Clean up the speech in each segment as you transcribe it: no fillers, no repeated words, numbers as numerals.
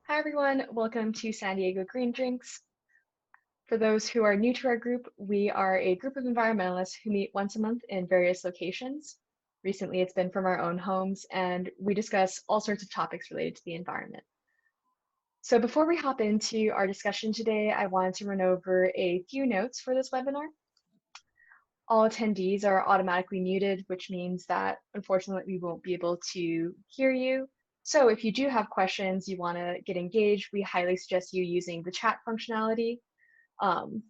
Hi everyone, welcome to San Diego Green Drinks. For those who are new to our group, we are a group of environmentalists who meet once a month in various locations. Recently, it's been from our own homes, and we discuss all sorts of topics related to the environment. So before we hop into our discussion today, I wanted to run over a few notes for this webinar. All attendees are automatically muted, which means that unfortunately we won't be able to hear you. So if you do have questions, you want to get engaged, we highly suggest you using the chat functionality. Um,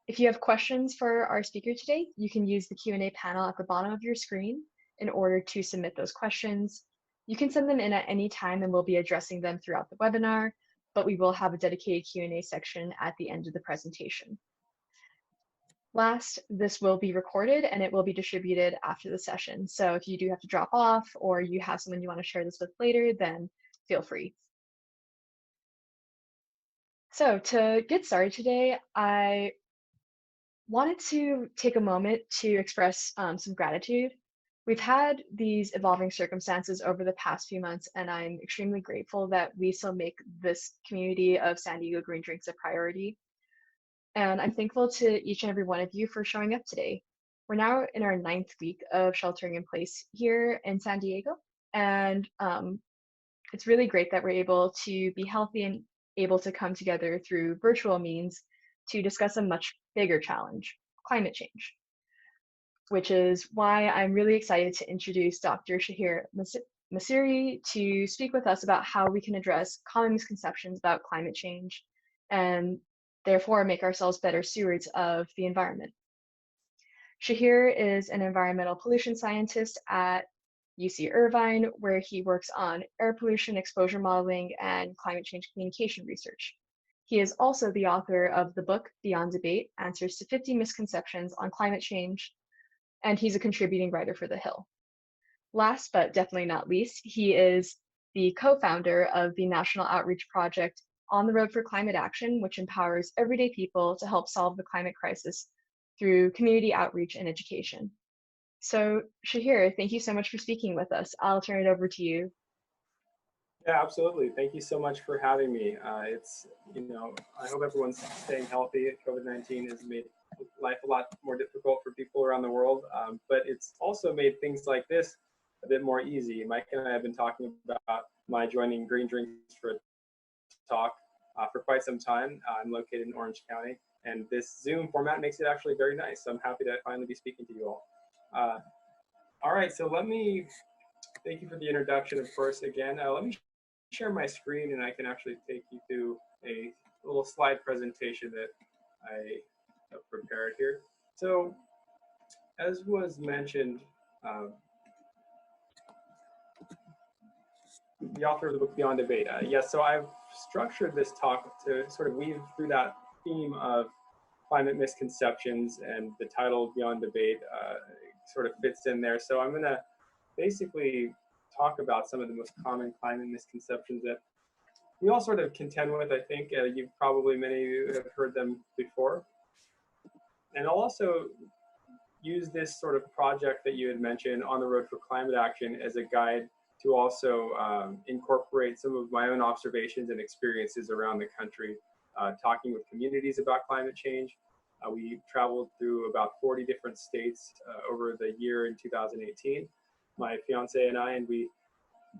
if you have questions for our speaker today, you can use the Q&A panel at the bottom of your screen in order to submit those questions. You can send them in at any time and we'll be addressing them throughout the webinar, but we will have a dedicated Q&A section at the end of the presentation. Last, this will be recorded and it will be distributed after the session. So if you do have to drop off or you have someone you want to share this with later, then feel free. So to get started today, I wanted to take a moment to express some gratitude. We've had these evolving circumstances over the past few months, and I'm extremely grateful that we still make this community of San Diego Green Drinks a priority. And I'm thankful to each and every one of you for showing up today. We're now in our 9th week of sheltering in place here in San Diego, and it's really great that we're able to be healthy and able to come together through virtual means to discuss a much bigger challenge, climate change, which is why I'm really excited to introduce Dr. Shahir Masiri to speak with us about how we can address common misconceptions about climate change and therefore make ourselves better stewards of the environment. Shahir is an environmental pollution scientist at UC Irvine, where he works on air pollution exposure modeling and climate change communication research. He is also the author of the book Beyond Debate, Answers to 50 Misconceptions on Climate Change, and he's a contributing writer for The Hill. Last but definitely not least, he is the co-founder of the national outreach project On the Road for Climate Action, which empowers everyday people to help solve the climate crisis through community outreach and education. So Shahir, thank you so much for speaking with us. I'll turn it over to you. Yeah, absolutely. Thank you so much for having me. I hope everyone's staying healthy. COVID-19 has made life a lot more difficult for people around the world, but it's also made things like this a bit more easy. Mike and I have been talking about my joining Green Drinks for a talk for quite some time. I'm located in Orange County, and this Zoom format makes it actually very nice. So I'm happy to finally be speaking to you all. All right, so thank you for the introduction, of course, again. Let me share my screen and I can actually take you through a little slide presentation that I have prepared here. So as was mentioned, the author of the book Beyond Debate. Yes, so I've structured this talk to sort of weave through that theme of climate misconceptions, and the title Beyond Debate sort of fits in there. So I'm going to basically talk about some of the most common climate misconceptions that we all sort of contend with. I think many of you have heard them before. And I'll also use this sort of project that you had mentioned, On the Road for Climate Action, as a guide to also incorporate some of my own observations and experiences around the country, talking with communities about climate change. We traveled through about 40 different states over the year in 2018, my fiance and I, and we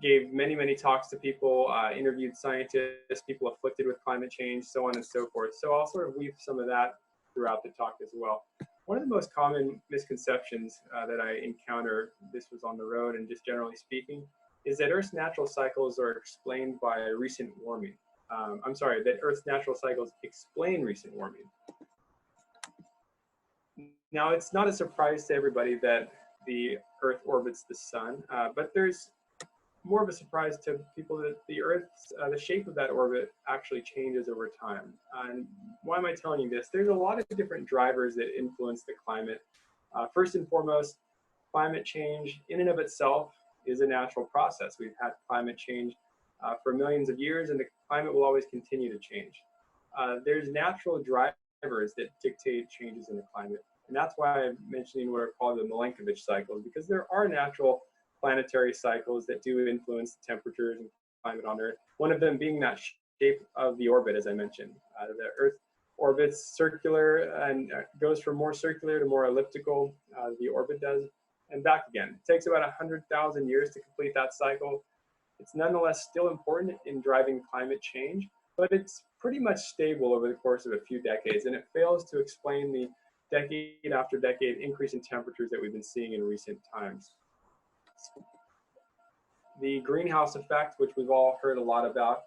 gave many, many talks to people, interviewed scientists, people afflicted with climate change, so on and so forth. So I'll sort of weave some of that throughout the talk as well. One of the most common misconceptions that I encounter, this was on the road and just generally speaking, is that Earth's natural cycles are explained by recent warming. That Earth's natural cycles explain recent warming. Now, it's not a surprise to everybody that the Earth orbits the sun, but there's more of a surprise to people that the shape of that orbit actually changes over time. And why am I telling you this? There's a lot of different drivers that influence the climate. First and foremost, climate change in and of itself is a natural process. We've had climate change for millions of years, and the climate will always continue to change. There's natural drivers that dictate changes in the climate. And that's why I'm mentioning what are called the Milankovitch cycles, because there are natural planetary cycles that do influence the temperatures and climate on Earth. One of them being that shape of the orbit, as I mentioned. The Earth orbits circular and goes from more circular to more elliptical, the orbit does, and back again. It takes about 100,000 years to complete that cycle. It's nonetheless still important in driving climate change, but it's pretty much stable over the course of a few decades, and it fails to explain the decade after decade increase in temperatures that we've been seeing in recent times. The greenhouse effect, which we've all heard a lot about,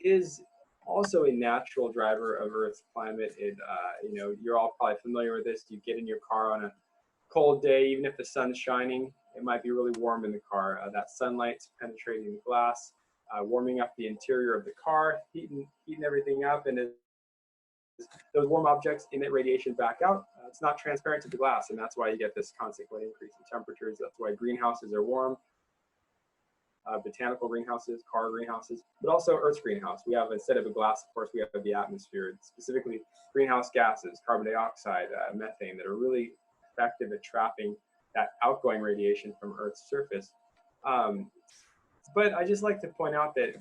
is also a natural driver of Earth's climate. You're all probably familiar with this. You get in your car on a cold day, even if the sun's shining, it might be really warm in the car. That sunlight's penetrating the glass, warming up the interior of the car, heating everything up, and as those warm objects emit radiation back out, it's not transparent to the glass, and that's why you get this consequent increase in temperatures. That's why greenhouses are warm. Botanical greenhouses, car greenhouses, but also Earth's greenhouse. We have, instead of a glass, of course, we have the atmosphere, specifically greenhouse gases, carbon dioxide, methane, that are really effective at trapping that outgoing radiation from Earth's surface. But I just like to point out that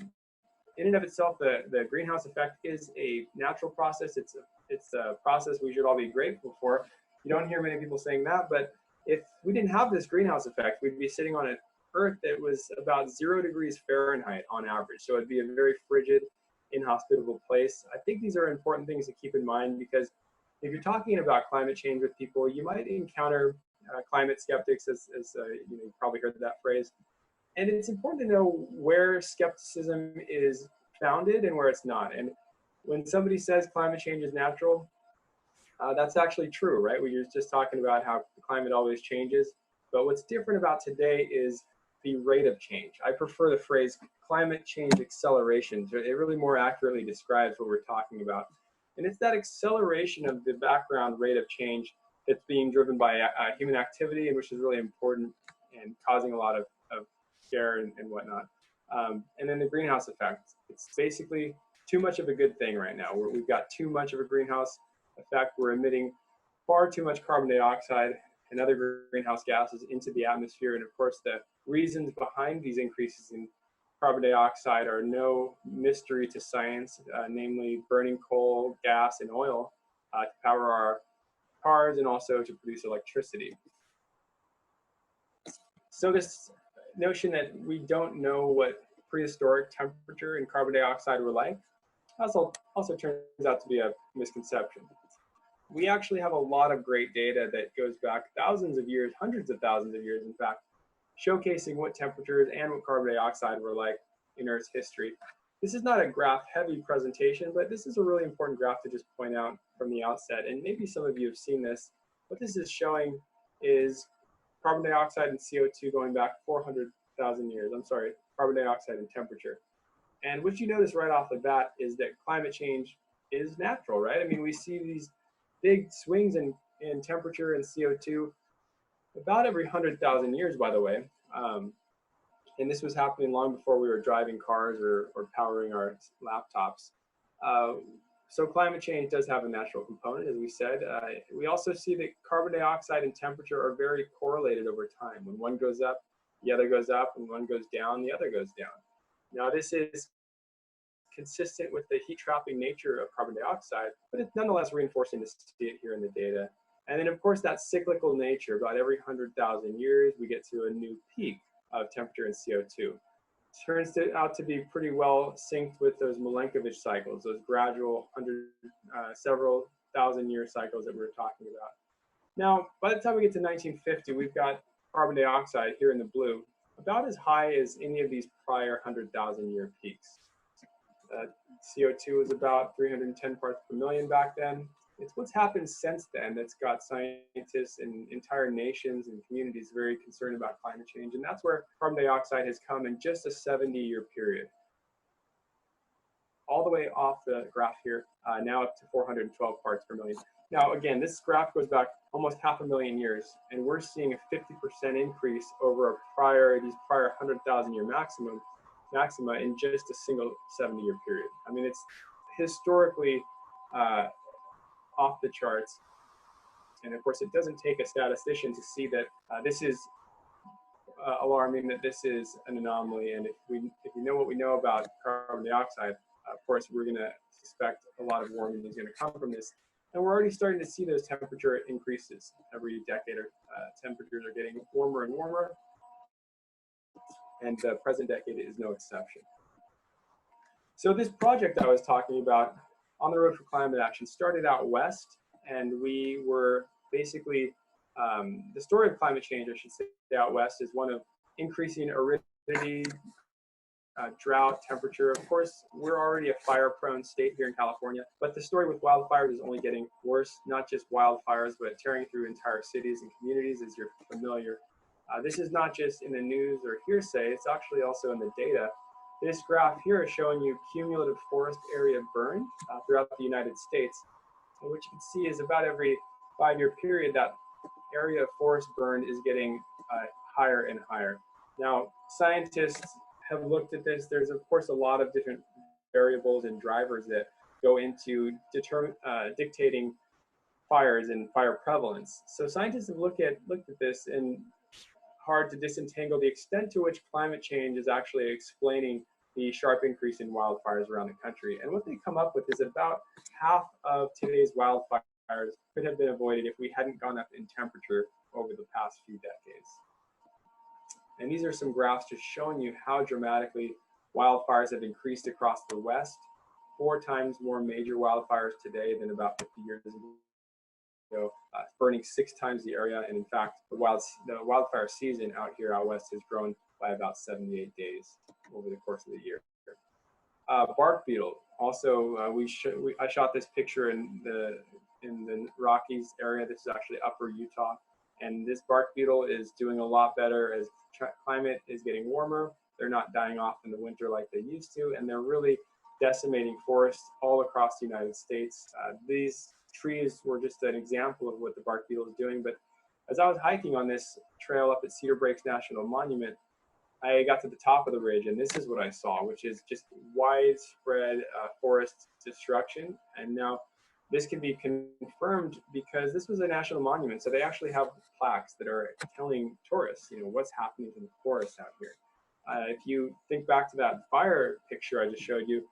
in and of itself, the greenhouse effect is a natural process. It's a process we should all be grateful for. You don't hear many people saying that, but if we didn't have this greenhouse effect, we'd be sitting on an Earth that was about 0 degrees Fahrenheit on average. So it'd be a very frigid, inhospitable place. I think these are important things to keep in mind, because if you're talking about climate change with people, you might encounter climate skeptics, as you've probably heard that phrase. And it's important to know where skepticism is founded and where it's not. And when somebody says climate change is natural, that's actually true, right? We were just talking about how the climate always changes. But what's different about today is the rate of change. I prefer the phrase climate change acceleration. It really more accurately describes what we're talking about. And it's that acceleration of the background rate of change that's being driven by human activity, and which is really important and causing a lot of scare and whatnot. And then the greenhouse effect. It's basically too much of a good thing right now. We've got too much of a greenhouse effect. We're emitting far too much carbon dioxide and other greenhouse gases into the atmosphere. And of course, the reasons behind these increases in carbon dioxide are no mystery to science, namely burning coal, gas, and oil to power our cars and also to produce electricity. So this notion that we don't know what prehistoric temperature and carbon dioxide were like also turns out to be a misconception. We actually have a lot of great data that goes back thousands of years, hundreds of thousands of years, in fact, showcasing what temperatures and what carbon dioxide were like in Earth's history. This is not a graph-heavy presentation, but this is a really important graph to just point out from the outset. And maybe some of you have seen this. What this is showing is carbon dioxide and CO2 going back 400,000 years. I'm sorry, carbon dioxide and temperature. And what you notice right off the bat is that climate change is natural, right? I mean, we see these big swings in temperature and CO2 about every 100,000 years, by the way. And this was happening long before we were driving cars or powering our laptops. So climate change does have a natural component, as we said. We also see that carbon dioxide and temperature are very correlated over time. When one goes up, the other goes up. When one goes down, the other goes down. Now, this is consistent with the heat trapping nature of carbon dioxide, but it's nonetheless reinforcing to see it here in the data. And then, of course, that cyclical nature. About every 100,000 years, we get to a new peak of temperature and CO2. Turns out to be pretty well synced with those Milankovitch cycles, those gradual several thousand year cycles that we were talking about. Now, by the time we get to 1950, we've got carbon dioxide here in the blue, about as high as any of these prior 100,000 year peaks. CO2 was about 310 parts per million back then. It's what's happened since then that's got scientists and entire nations and communities very concerned about climate change. And that's where carbon dioxide has come in just a 70-year period. All the way off the graph here, now up to 412 parts per million. Now, again, this graph goes back almost 500,000 years, and we're seeing a 50% increase over these prior 100,000 year maxima in just a single 70-year period. I mean, it's historically off the charts. And of course, it doesn't take a statistician to see that this is alarming, that this is an anomaly. And if you know what we know about carbon dioxide, Of course, we're going to suspect a lot of warming is going to come from this. And we're already starting to see those temperature increases every decade. Temperatures are getting warmer and warmer, and the present decade is no exception. So this project I was talking about, On the Road for Climate Action, started out west, and we were basically, the story of climate change, I should say, out west is one of increasing aridity, drought, temperature. Of course, we're already a fire-prone state here in California, but the story with wildfires is only getting worse, not just wildfires, but tearing through entire cities and communities, as you're familiar. This is not just in the news or hearsay, it's actually also in the data. This graph here is showing you cumulative forest area burn throughout the United States. And what you can see is about every 5-year period, that area of forest burn is getting higher and higher. Now, scientists have looked at this. There's, of course, a lot of different variables and drivers that go into dictating fires and fire prevalence. So scientists have looked at this, and hard to disentangle the extent to which climate change is actually explaining the sharp increase in wildfires around the country. And what they come up with is about half of today's wildfires could have been avoided if we hadn't gone up in temperature over the past few decades. And these are some graphs just showing you how dramatically wildfires have increased across the West. 4 times more major wildfires today than about 50 years ago, burning 6 times the area. And in fact, the wildfire season out here out west has grown by about 78 days over the course of the year. Bark beetle. Also, I shot this picture in the Rockies area. This is actually upper Utah. And this bark beetle is doing a lot better as climate is getting warmer. They're not dying off in the winter like they used to, and they're really decimating forests all across the United States. These trees were just an example of what the bark beetle is doing, but as I was hiking on this trail up at Cedar Breaks National Monument, I got to the top of the ridge, and this is what I saw, which is just widespread forest destruction. And now this can be confirmed because this was a national monument, so they actually have plaques that are telling tourists, what's happening to the forest out here. If you think back to that fire picture I just showed you,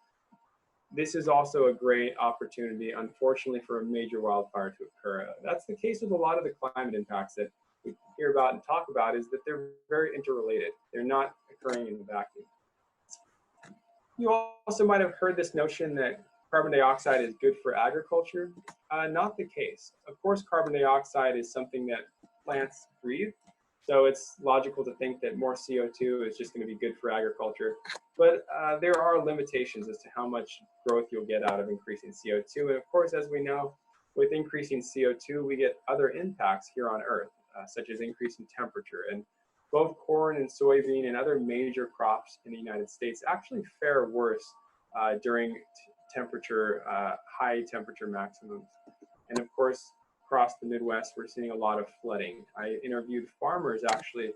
this is also a great opportunity, unfortunately, for a major wildfire to occur. That's the case with a lot of the climate impacts that we hear about and talk about, is that they're very interrelated. They're not occurring in a vacuum. You also might have heard this notion that carbon dioxide is good for agriculture. Not the case. Of course, carbon dioxide is something that plants breathe, so it's logical to think that more CO2 is just going to be good for agriculture. But there are limitations as to how much growth you'll get out of increasing CO2. And of course, as we know, with increasing CO2, we get other impacts here on Earth, such as increasing temperature. And both corn and soybean and other major crops in the United States actually fare worse during high temperature maximums. And of course, across the Midwest, we're seeing a lot of flooding. I interviewed farmers actually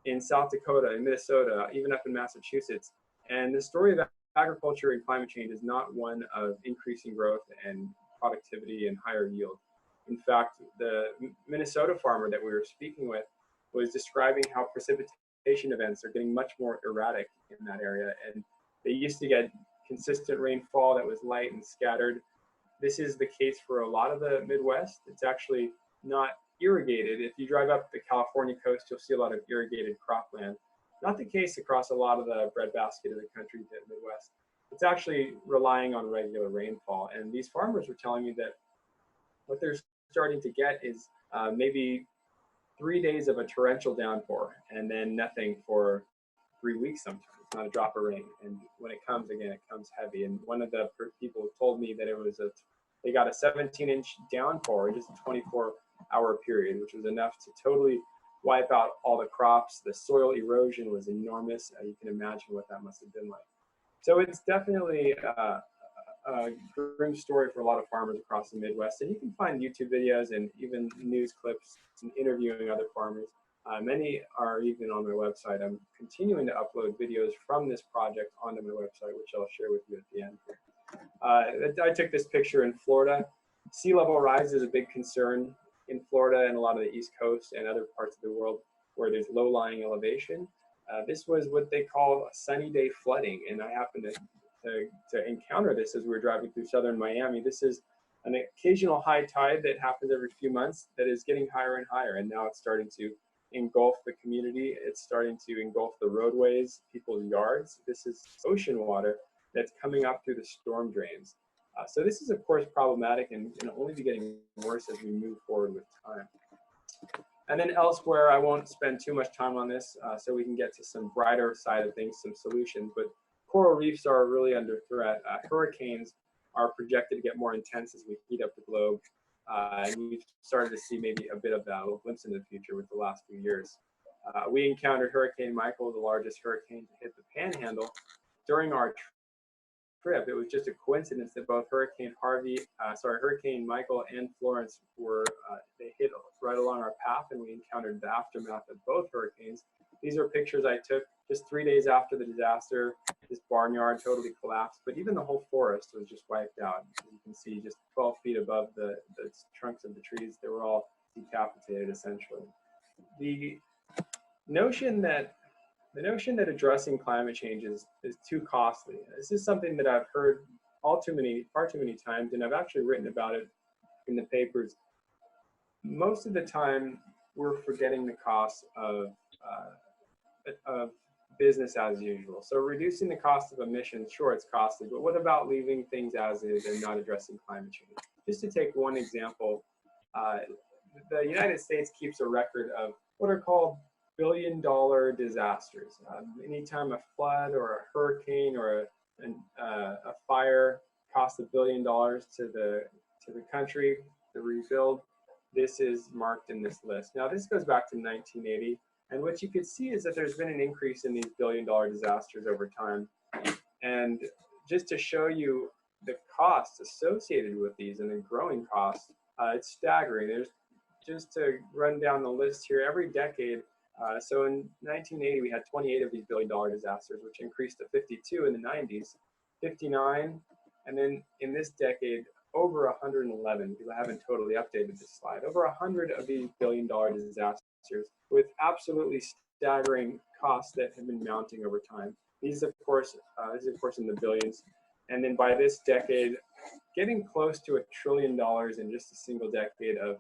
in South Dakota, in Minnesota, even up in Massachusetts. And the story of agriculture and climate change is not one of increasing growth and productivity and higher yield. In fact, the Minnesota farmer that we were speaking with was describing how precipitation events are getting much more erratic in that area. And they used to get consistent rainfall that was light and scattered. This is the case for a lot of the Midwest. It's actually not irrigated. If you drive up the California coast, you'll see a lot of irrigated cropland. Not the case across a lot of the breadbasket of the country, the Midwest. It's actually relying on regular rainfall. And these farmers were telling me that what they're starting to get is maybe 3 days of a torrential downpour and then nothing for 3 weeks sometimes, not a drop of rain. And when it comes, again, it comes heavy. And one of the people told me that they got a 17-inch downpour in just a 24-hour period, which was enough to totally wipe out all the crops. The soil erosion was enormous. You can imagine what that must have been like. So it's definitely a grim story for a lot of farmers across the Midwest. And you can find YouTube videos and even news clips and interviewing other farmers. Many are even on my website. I'm continuing to upload videos from this project onto my website, which I'll share with you at the end. I took this picture in Florida. Sea level rise is a big concern in Florida and a lot of the East Coast and other parts of the world where there's low-lying elevation. This was what they call sunny day flooding, and I happened to to encounter this as we were driving through southern Miami. This is an occasional high tide that happens every few months that is getting higher and higher, and now it's starting to engulf the community. It's starting to engulf the roadways, people's yards. This is ocean water that's coming up through the storm drains. So this is, of course, problematic and only be getting worse as we move forward with time. And then elsewhere, I won't spend too much time on this, so we can get to some brighter side of things, some solutions. But coral reefs are really under threat. Hurricanes are projected to get more intense as we heat up the globe. And we've started to see maybe a bit of that, a little glimpse into the future with the last few years. We encountered Hurricane Michael, the largest hurricane to hit the Panhandle, during our trip. It was just a coincidence that both Hurricane Michael and Florence were, they hit right along our path, and we encountered the aftermath of both hurricanes. These are pictures I took just 3 days after the disaster. This barnyard totally collapsed, but even the whole forest was just wiped out. You can see just 12 feet above the trunks of the trees, they were all decapitated essentially. The notion that addressing climate change is too costly. This is something that I've heard far too many times, and I've actually written about it in the papers. Most of the time, we're forgetting the cost of business as usual. So reducing the cost of emissions, sure, it's costly, but what about leaving things as is and not addressing climate change? Just to take one example, the United States keeps a record of what are called billion-dollar disasters. Anytime a flood or a hurricane or a fire costs $1 billion to the country to rebuild, this is marked in this list. Now, this goes back to 1980. And what you could see is that there's been an increase in these billion-dollar disasters over time. And just to show you the costs associated with these and the growing costs, it's staggering. There's, just to run down the list here, every decade, so in 1980, we had 28 of these billion-dollar disasters, which increased to 52 in the 90s, 59, and then in this decade, over 111, because I haven't totally updated this slide, over 100 of these billion-dollar disasters with absolutely staggering costs that have been mounting over time. These, of course, in the billions. And then by this decade, getting close to $1 trillion in just a single decade of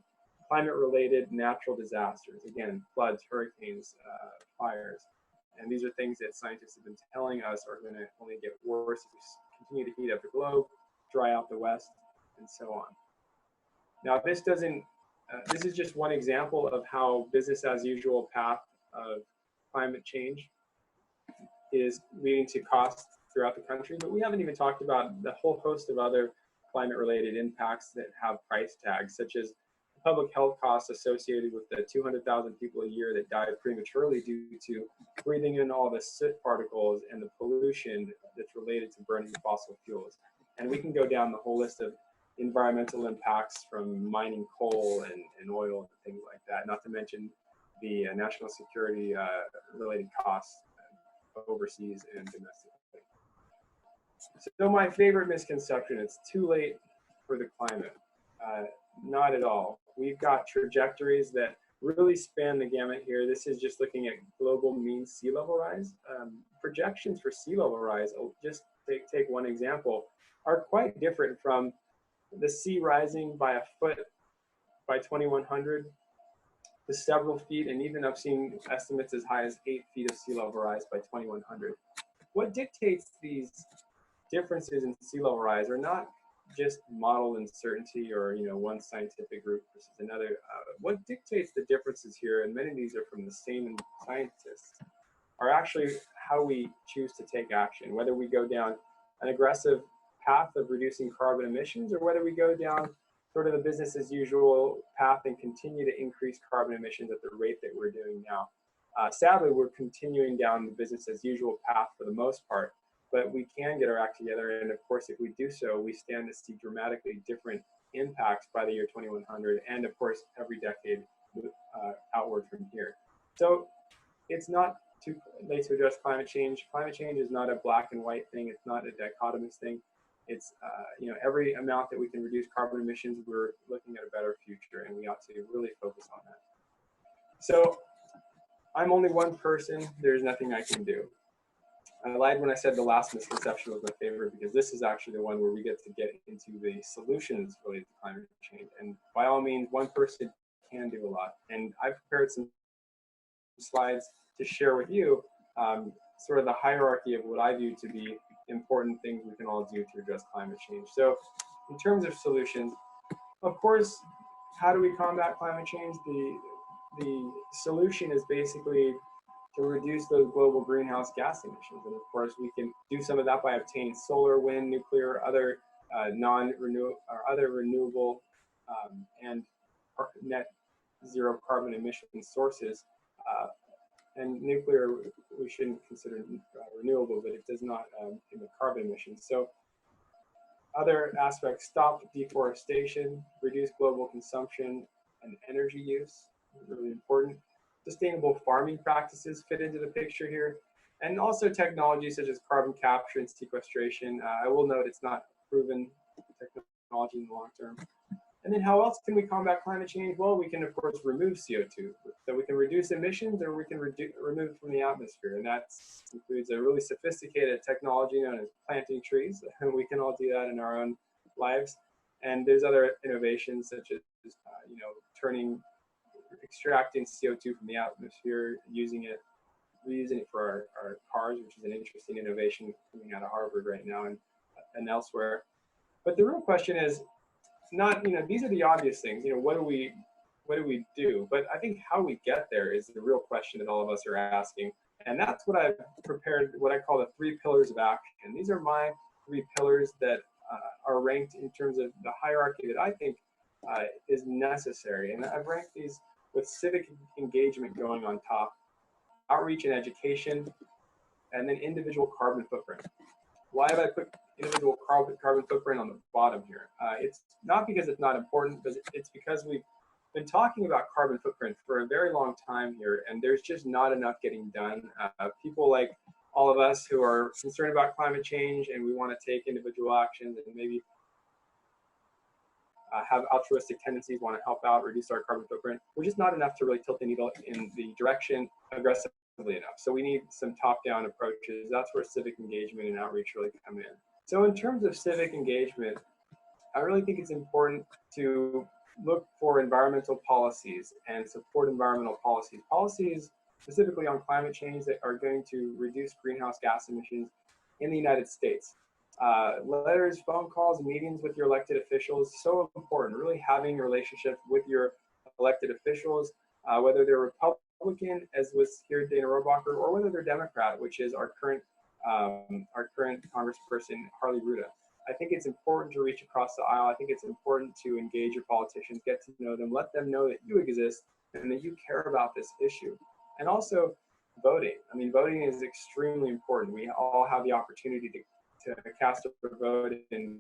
climate-related natural disasters. Again, floods, hurricanes, fires. And these are things that scientists have been telling us are going to only get worse as we continue to heat up the globe, dry out the West, and so on. Now, this is just one example of how business as usual path of climate change is leading to costs throughout the country, but we haven't even talked about the whole host of other climate-related impacts that have price tags, such as public health costs associated with the 200,000 people a year that die prematurely due to breathing in all the soot particles and the pollution that's related to burning fossil fuels. And we can go down the whole list of environmental impacts from mining coal and oil and things like that, not to mention the national security related costs overseas and domestically. So my favorite misconception, it's too late for the climate. Not at all. We've got trajectories that really span the gamut here. This is just looking at global mean sea level rise. Projections for sea level rise, I'll just take one example, are quite different from the sea rising by a foot by 2100 to several feet, and even I've seen estimates as high as 8 feet of sea level rise by 2100. What dictates these differences in sea level rise are not just model uncertainty or one scientific group versus another. What dictates the differences here, and many of these are from the same scientists, are actually how we choose to take action, whether we go down an aggressive path of reducing carbon emissions or whether we go down sort of the business as usual path and continue to increase carbon emissions at the rate that we're doing now. Sadly, we're continuing down the business as usual path for the most part, but we can get our act together. And of course, if we do so, we stand to see dramatically different impacts by the year 2100, and of course, every decade outward from here. So it's not too late to address climate change. Climate change is not a black and white thing. It's not a dichotomous thing. It's, every amount that we can reduce carbon emissions, we're looking at a better future, and we ought to really focus on that. So I'm only one person. There's nothing I can do. I lied when I said the last misconception was my favorite, because this is actually the one where we get into the solutions related to climate change. And by all means, one person can do a lot. And I've prepared some slides to share with you sort of the hierarchy of what I view to be important things we can all do to address climate change. So in terms of solutions, of course, how do we combat climate change? The solution is basically to reduce those global greenhouse gas emissions. And of course, we can do some of that by obtaining solar, wind, nuclear, other renewable and net zero carbon emission sources. And nuclear, we shouldn't consider renewable, but it does not emit carbon emissions. So other aspects: stop deforestation, reduce global consumption and energy use, really important. Sustainable farming practices fit into the picture here. And also technologies such as carbon capture and sequestration. I will note it's not proven technology in the long term. And then how else can we combat climate change? Well, we can, of course, remove CO2. So we can reduce emissions, or we can remove from the atmosphere. And that includes a really sophisticated technology known as planting trees. We can all do that in our own lives. And there's other innovations such as, extracting CO2 from the atmosphere, reusing it for our cars, which is an interesting innovation coming out of Harvard right now and elsewhere. But the real question is not, these are the obvious things, what do we do? But I think how we get there is the real question that all of us are asking. And that's what I've prepared, what I call the 3 pillars of action. These are my 3 pillars that are ranked in terms of the hierarchy that I think is necessary. And I've ranked these with civic engagement going on top, outreach and education, and then individual carbon footprint. Why have I put individual carbon footprint on the bottom here? It's not because it's not important, but it's because we've been talking about carbon footprint for a very long time here, and there's just not enough getting done. People like all of us who are concerned about climate change and we want to take individual actions and maybe have altruistic tendencies, want to help out, reduce our carbon footprint. We're just not enough to really tilt the needle in the direction aggressively enough. So we need some top-down approaches. That's where civic engagement and outreach really come in. So in terms of civic engagement, I really think it's important to look for environmental policies and support environmental policies. Policies specifically on climate change that are going to reduce greenhouse gas emissions in the United States. Letters, phone calls, meetings with your elected officials, so important. Really having a relationship with your elected officials, whether they're Republican, as was here Dana Rohrabacher, or whether they're Democrat, which is our current Congressperson Harley Ruda. I think it's important to reach across the aisle. I think it's important to engage your politicians, get to know them, let them know that you exist and that you care about this issue. And also voting. I mean, voting is extremely important. We all have the opportunity to cast a vote and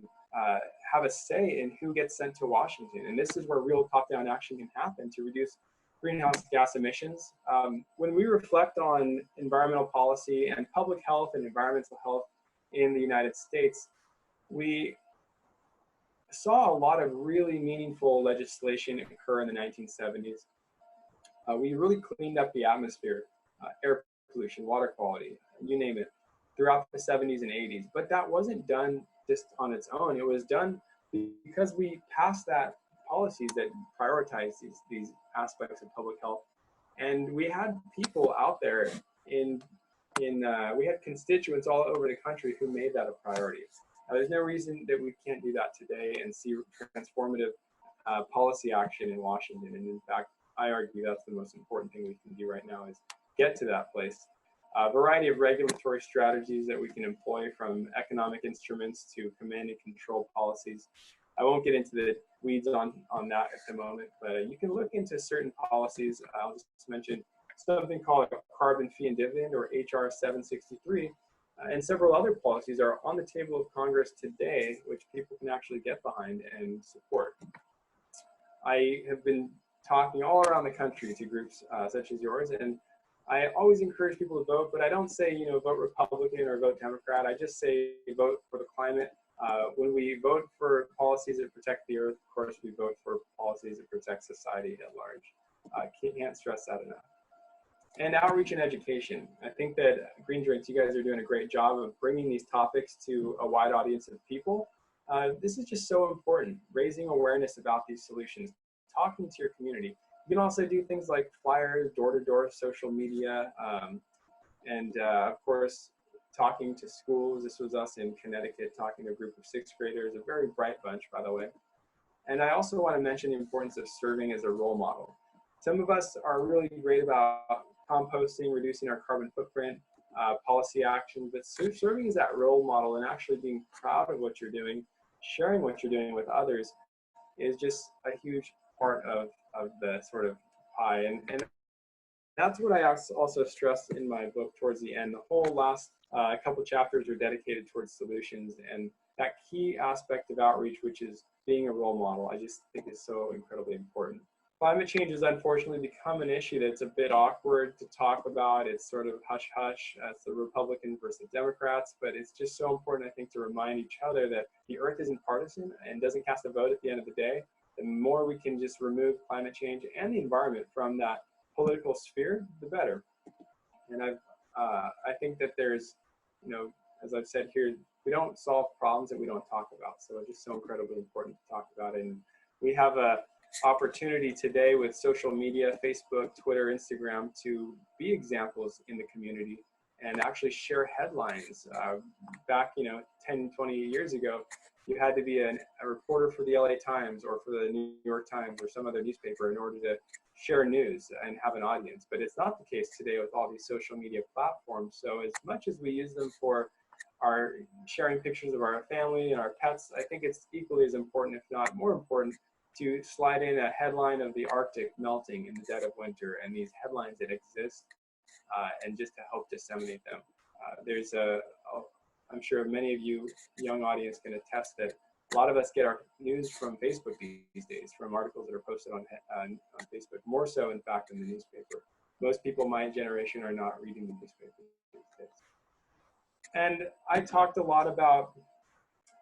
have a say in who gets sent to Washington. And this is where real top-down action can happen to reduce greenhouse gas emissions. When we reflect on environmental policy and public health and environmental health in the United States, we saw a lot of really meaningful legislation occur in the 1970s. We really cleaned up the atmosphere, air pollution, water quality, you name it, throughout the 70s and 80s. But that wasn't done just on its own. It was done because we passed that policies that prioritize these aspects of public health. And we had people out there we had constituents all over the country who made that a priority. There's no reason that we can't do that today and see transformative policy action in Washington. And in fact, I argue that's the most important thing we can do right now is get to that place. A variety of regulatory strategies that we can employ, from economic instruments to command and control policies. I won't get into the weeds on that at the moment, but you can look into certain policies. I'll just mention something called a carbon fee and dividend, or HR 763, and several other policies are on the table of Congress today, which people can actually get behind and support. I have been talking all around the country to groups such as yours, and I always encourage people to vote, but I don't say, vote Republican or vote Democrat. I just say vote for the climate. When we vote for policies that protect the earth, of course, we vote for policies that protect society at large. I can't stress that enough. And outreach and education. I think that Green Drinks, you guys are doing a great job of bringing these topics to a wide audience of people. This is just so important, raising awareness about these solutions, talking to your community. You can also do things like flyers, door-to-door social media, and of course, talking to schools. This was us in Connecticut talking to a group of sixth graders, a very bright bunch, by the way. And I also want to mention the importance of serving as a role model. Some of us are really great about composting, reducing our carbon footprint, policy action, but serving as that role model and actually being proud of what you're doing, sharing what you're doing with others is just a huge part of the sort of pie. And that's what I also stressed in my book towards the end. The whole last couple chapters are dedicated towards solutions, and that key aspect of outreach, which is being a role model, I just think is so incredibly important. Climate change has unfortunately become an issue that's a bit awkward to talk about. It's sort of hush-hush as the Republicans versus Democrats, but it's just so important, I think, to remind each other that the Earth isn't partisan and doesn't cast a vote at the end of the day. The more we can just remove climate change and the environment from that political sphere, the better. And I think that there's, you know, as I've said here, we don't solve problems that we don't talk about. So it's just so incredibly important to talk about. And we have a opportunity today with social media, Facebook, Twitter, Instagram, to be examples in the community and actually share headlines. Back, 10, 20 years ago, you had to be a reporter for the LA Times or for the New York Times or some other newspaper in order to share news and have an audience. But it's not the case today with all these social media platforms. So as much as we use them for our sharing pictures of our family and our pets, I think it's equally as important, if not more important, to slide in a headline of the Arctic melting in the dead of winter and these headlines that exist and just to help disseminate them. I'm sure many of you young audience can attest that a lot of us get our news from Facebook these days, from articles that are posted on Facebook, more so in fact than the newspaper. Most people my generation are not reading the newspaper these days. And I talked a lot about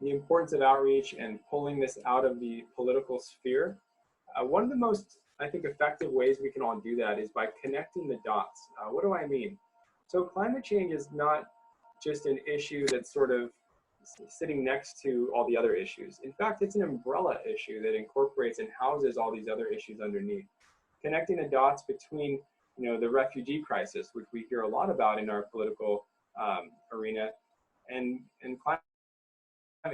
the importance of outreach and pulling this out of the political sphere. One of the most, I think, effective ways we can all do that is by connecting the dots. What do I mean? So climate change is not just an issue that's sort of sitting next to all the other issues. In fact, it's an umbrella issue that incorporates and houses all these other issues underneath. Connecting the dots between, the refugee crisis, which we hear a lot about in our political arena, and climate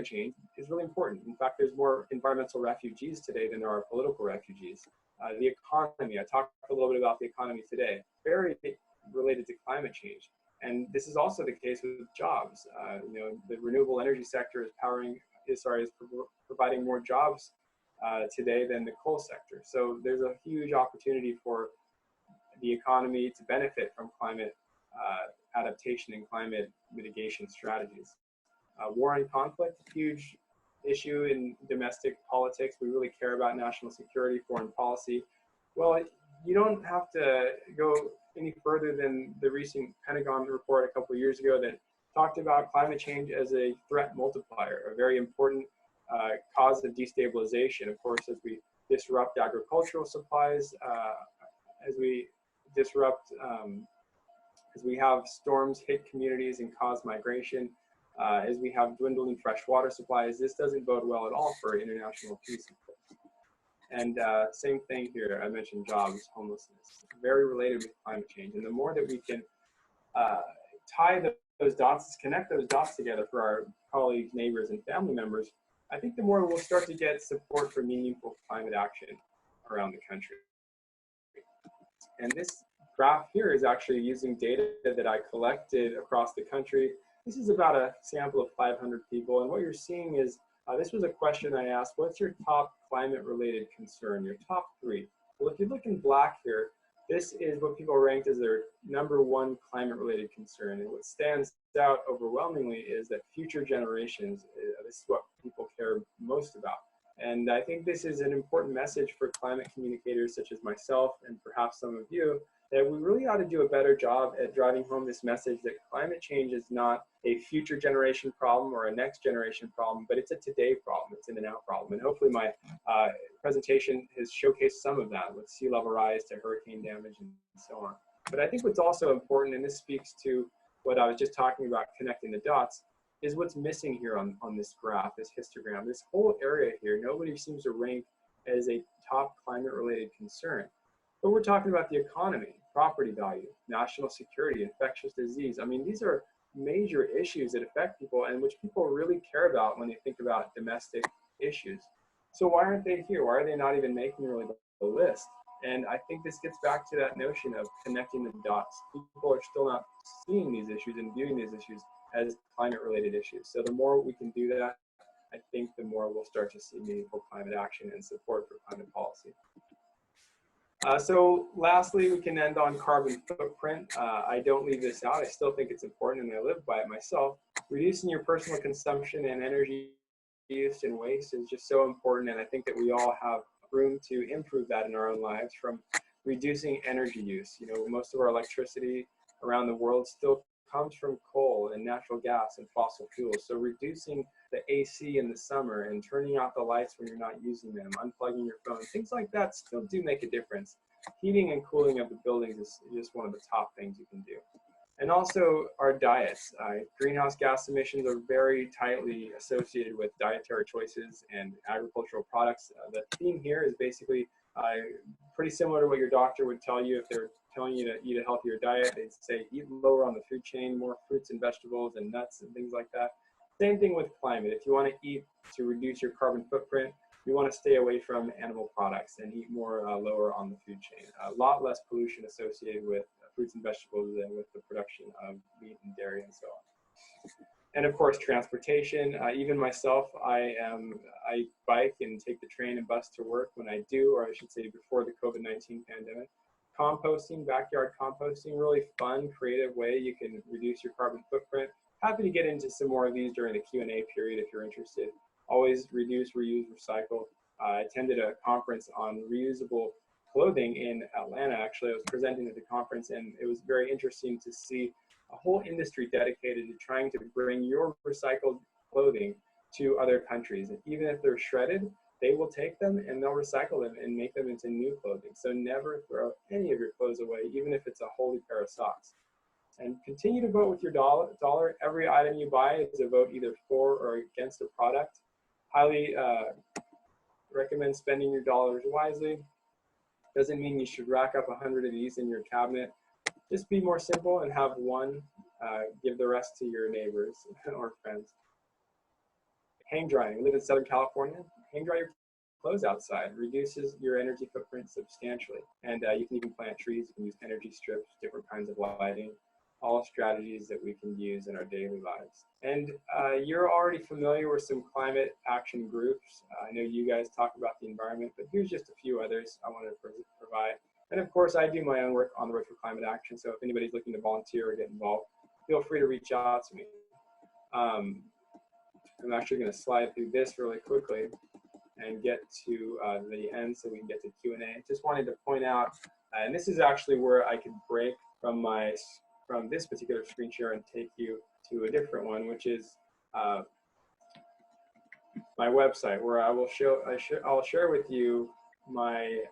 change is really important. In fact, there's more environmental refugees today than there are political refugees. The economy, I talked a little bit about the economy today, very related to climate change. And this is also the case with jobs. The renewable energy sector is providing more jobs today than the coal sector. So there's a huge opportunity for the economy to benefit from climate adaptation and climate mitigation strategies. War and conflict, huge issue in domestic politics. We really care about national security, foreign policy. Well, you don't have to go any further than the recent Pentagon report a couple of years ago that talked about climate change as a threat multiplier, a very important cause of destabilization. Of course, as we disrupt agricultural supplies, as we disrupt, as we have storms hit communities and cause migration, as we have dwindling fresh water supplies, this doesn't bode well at all for international peace. And same thing here, I mentioned jobs, homelessness, very related with climate change. And the more that we can tie those dots, connect those dots together for our colleagues, neighbors, and family members, I think the more we'll start to get support for meaningful climate action around the country. And this graph here is actually using data that I collected across the country. This is about a sample of 500 people. And what you're seeing is, this was a question I asked, what's your top climate-related concern, your top 3? Well, if you look in black here, this is what people ranked as their #1 climate-related concern. And what stands out overwhelmingly is that future generations, this is what people care most about. And I think this is an important message for climate communicators such as myself and perhaps some of you, that we really ought to do a better job at driving home this message that climate change is not a future generation problem or a next generation problem, but it's a today problem, it's in and out problem. And hopefully my presentation has showcased some of that with sea level rise to hurricane damage and so on. But I think what's also important, and this speaks to what I was just talking about, connecting the dots, is what's missing here on this graph, this histogram. This whole area here, nobody seems to rank as a top climate-related concern. But we're talking about the economy, property value, national security, infectious disease. I mean, these are major issues that affect people and which people really care about when they think about domestic issues. So why aren't they here? Why are they not even making really the list? And I think this gets back to that notion of connecting the dots. People are still not seeing these issues and viewing these issues as climate-related issues. So the more we can do that, I think the more we'll start to see meaningful climate action and support for climate policy. So lastly, we can end on carbon footprint. I don't leave this out. I still think it's important and I live by it myself. Reducing your personal consumption and energy use and waste is just so important, and I think that we all have room to improve that in our own lives, from reducing energy use. You know, most of our electricity around the world still comes from coal and natural gas and fossil fuels. So reducing the AC in the summer and turning out the lights when you're not using them, unplugging your phone, things like that still do make a difference. Heating and cooling of the buildings is just one of the top things you can do. And also our diets. Greenhouse gas emissions are very tightly associated with dietary choices and agricultural products. The theme here is basically pretty similar to what your doctor would tell you if they're telling you to eat a healthier diet. They'd say eat lower on the food chain, more fruits and vegetables and nuts and things like that. Same thing with climate. If you want to eat to reduce your carbon footprint, you want to stay away from animal products and eat more lower on the food chain. A lot less pollution associated with fruits and vegetables than with the production of meat and dairy and so on. And of course, transportation. Even myself, I bike and take the train and bus to work when I do, or I should say before the COVID-19 pandemic. Composting, backyard composting, really fun, creative way you can reduce your carbon footprint. Happy to get into some more of these during the Q&A period if you're interested. Always reduce, reuse, recycle. I attended a conference on reusable clothing in Atlanta. Actually, I was presenting at the conference, and it was very interesting to see a whole industry dedicated to trying to bring your recycled clothing to other countries. And even if they're shredded, they will take them and they'll recycle them and make them into new clothing. So never throw any of your clothes away, even if it's a holy pair of socks. And continue to vote with your dollar. Every item you buy is a vote either for or against a product. Highly recommend spending your dollars wisely. Doesn't mean you should rack up 100 of these in your cabinet. Just be more simple and have one. Give the rest to your neighbors or friends. Hang drying. Live in Southern California. Hang dry your clothes outside. Reduces your energy footprint substantially. And you can even plant trees. You can use energy strips, different kinds of lighting. All strategies that we can use in our daily lives. And you're already familiar with some climate action groups. I know you guys talk about the environment, but here's just a few others I wanted to provide. And of course, I do my own work on the road for climate action. So if anybody's looking to volunteer or get involved, feel free to reach out to me. I'm actually going to slide through this really quickly and get to the end so we can get to Q&A. Just wanted to point out, and this is actually where I could break from this particular screen share and take you to a different one, which is my website, where I will I'll share with you my,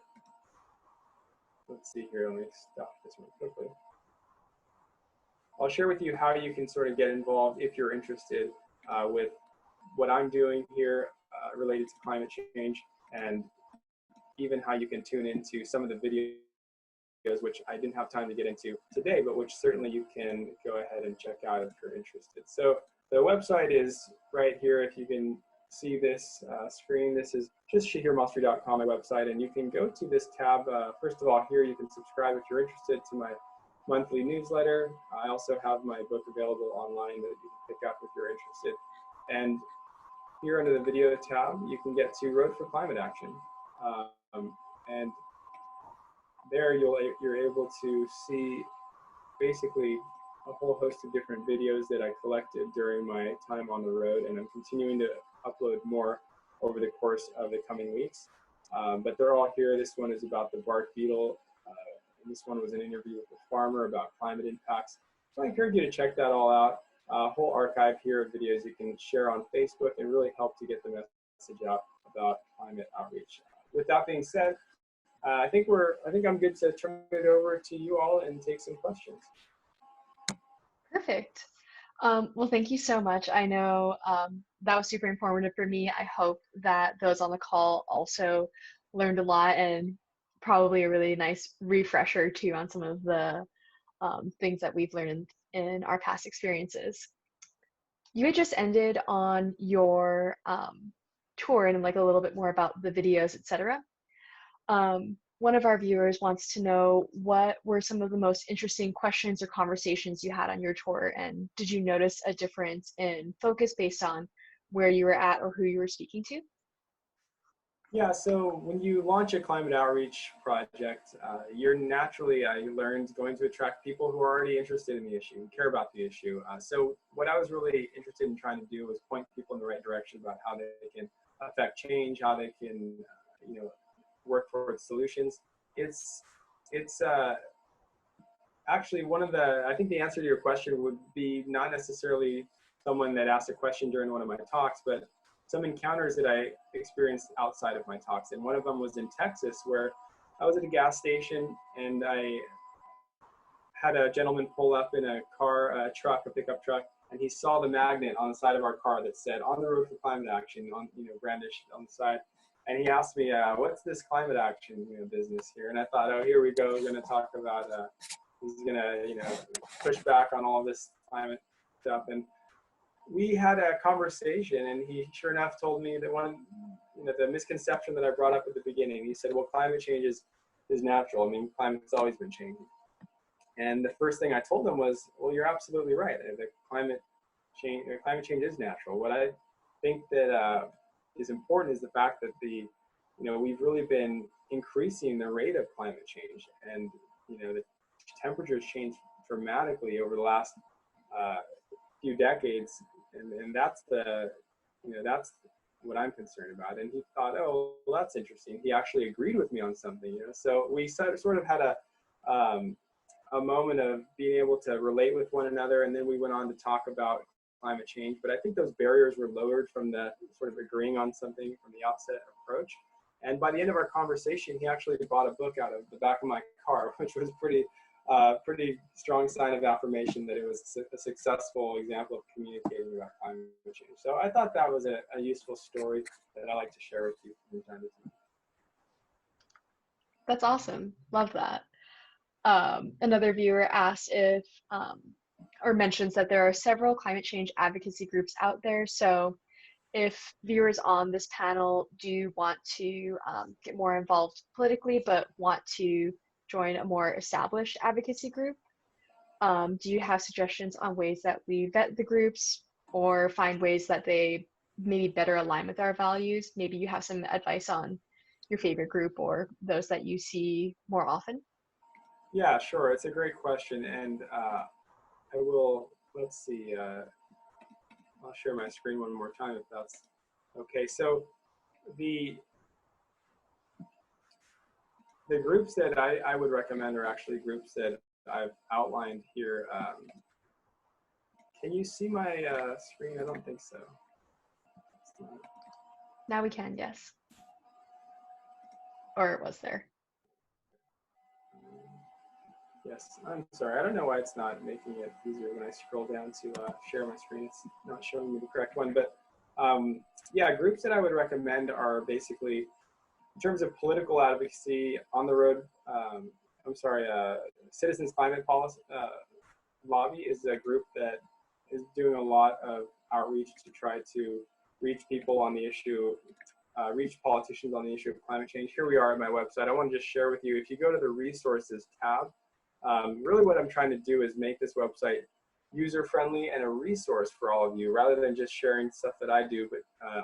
let's see here, let me stop this one quickly. I'll share with you how you can sort of get involved if you're interested with what I'm doing here related to climate change, and even how you can tune into some of the videos which I didn't have time to get into today, but which certainly you can go ahead and check out if you're interested. So the website is right here. If you can see this screen, this is just shahirmasri.com, my website, and you can go to this tab. First of all, here you can subscribe if you're interested to my monthly newsletter. I also have my book available online that you can pick up if you're interested. And here under the video tab, you can get to Road for Climate Action. And there you're able to see basically a whole host of different videos that I collected during my time on the road, and I'm continuing to upload more over the course of the coming weeks. But they're all here. This one is about the bark beetle. And this one was an interview with a farmer about climate impacts. So I encourage you to check that all out. A whole archive here of videos you can share on Facebook and really help to get the message out about climate outreach. With that being said, I think I'm good to turn it over to you all and take some questions. Perfect. Well, thank you so much. I know that was super informative for me. I hope that those on the call also learned a lot and probably a really nice refresher too on some of the things that we've learned in our past experiences. You had just ended on your tour and like a little bit more about the videos, etc. One of our viewers wants to know what were some of the most interesting questions or conversations you had on your tour, and did you notice a difference in focus based on where you were at or who you were speaking to? Yeah, so when you launch a climate outreach project, you're naturally, you learned, going to attract people who are already interested in the issue, care about the issue. So what I was really interested in trying to do was point people in the right direction about how they can affect change, how they can, work towards solutions. It's actually one of I think the answer to your question would be not necessarily someone that asked a question during one of my talks, but some encounters that I experienced outside of my talks. And one of them was in Texas, where I was at a gas station and I had a gentleman pull up in a pickup truck, and he saw the magnet on the side of our car that said "On the Road for Climate Action," brandished on the side. And he asked me, "What's this climate action, business here?" And I thought, "Oh, here we go. We're going to talk about he's going to, push back on all this climate stuff." And we had a conversation, and he sure enough told me that the misconception that I brought up at the beginning. He said, "Well, climate change is natural. I mean, climate's always been changing." And the first thing I told him was, "Well, you're absolutely right. The climate change is natural." What I think that is important is the fact that we've really been increasing the rate of climate change, and the temperatures changed dramatically over the last few decades, and that's that's what I'm concerned about. And he thought, "Oh, well, that's interesting." He actually agreed with me on something, So we sort of had a moment of being able to relate with one another, and then we went on to talk about climate change. But I think those barriers were lowered from the sort of agreeing on something from the outset approach. And by the end of our conversation, he actually bought a book out of the back of my car, which was pretty strong sign of affirmation that it was a successful example of communicating about climate change. So I thought that was a useful story that I like to share with you from time to time. That's awesome. Love that. Another viewer asked if, or mentions that there are several climate change advocacy groups out there. So if viewers on this panel do want to get more involved politically, but want to join a more established advocacy group, do you have suggestions on ways that we vet the groups or find ways that they maybe better align with our values? Maybe you have some advice on your favorite group or those that you see more often? Yeah, sure. It's a great question. And let's see, I'll share my screen one more time if that's okay. So the groups that I would recommend are actually groups that I've outlined here. Can you see my screen? I don't think so. Now we can, yes. Or it was there. Yes, I'm sorry. I don't know why it's not making it easier when I scroll down to share my screen. It's not showing me the correct one. But yeah, groups that I would recommend are basically, in terms of political advocacy, On the Road, Citizens Climate Policy Lobby is a group that is doing a lot of outreach to try to reach people on the issue, reach politicians on the issue of climate change. Here we are at my website. I want to just share with you, if you go to the resources tab, really what I'm trying to do is make this website user-friendly and a resource for all of you, rather than just sharing stuff that I do, but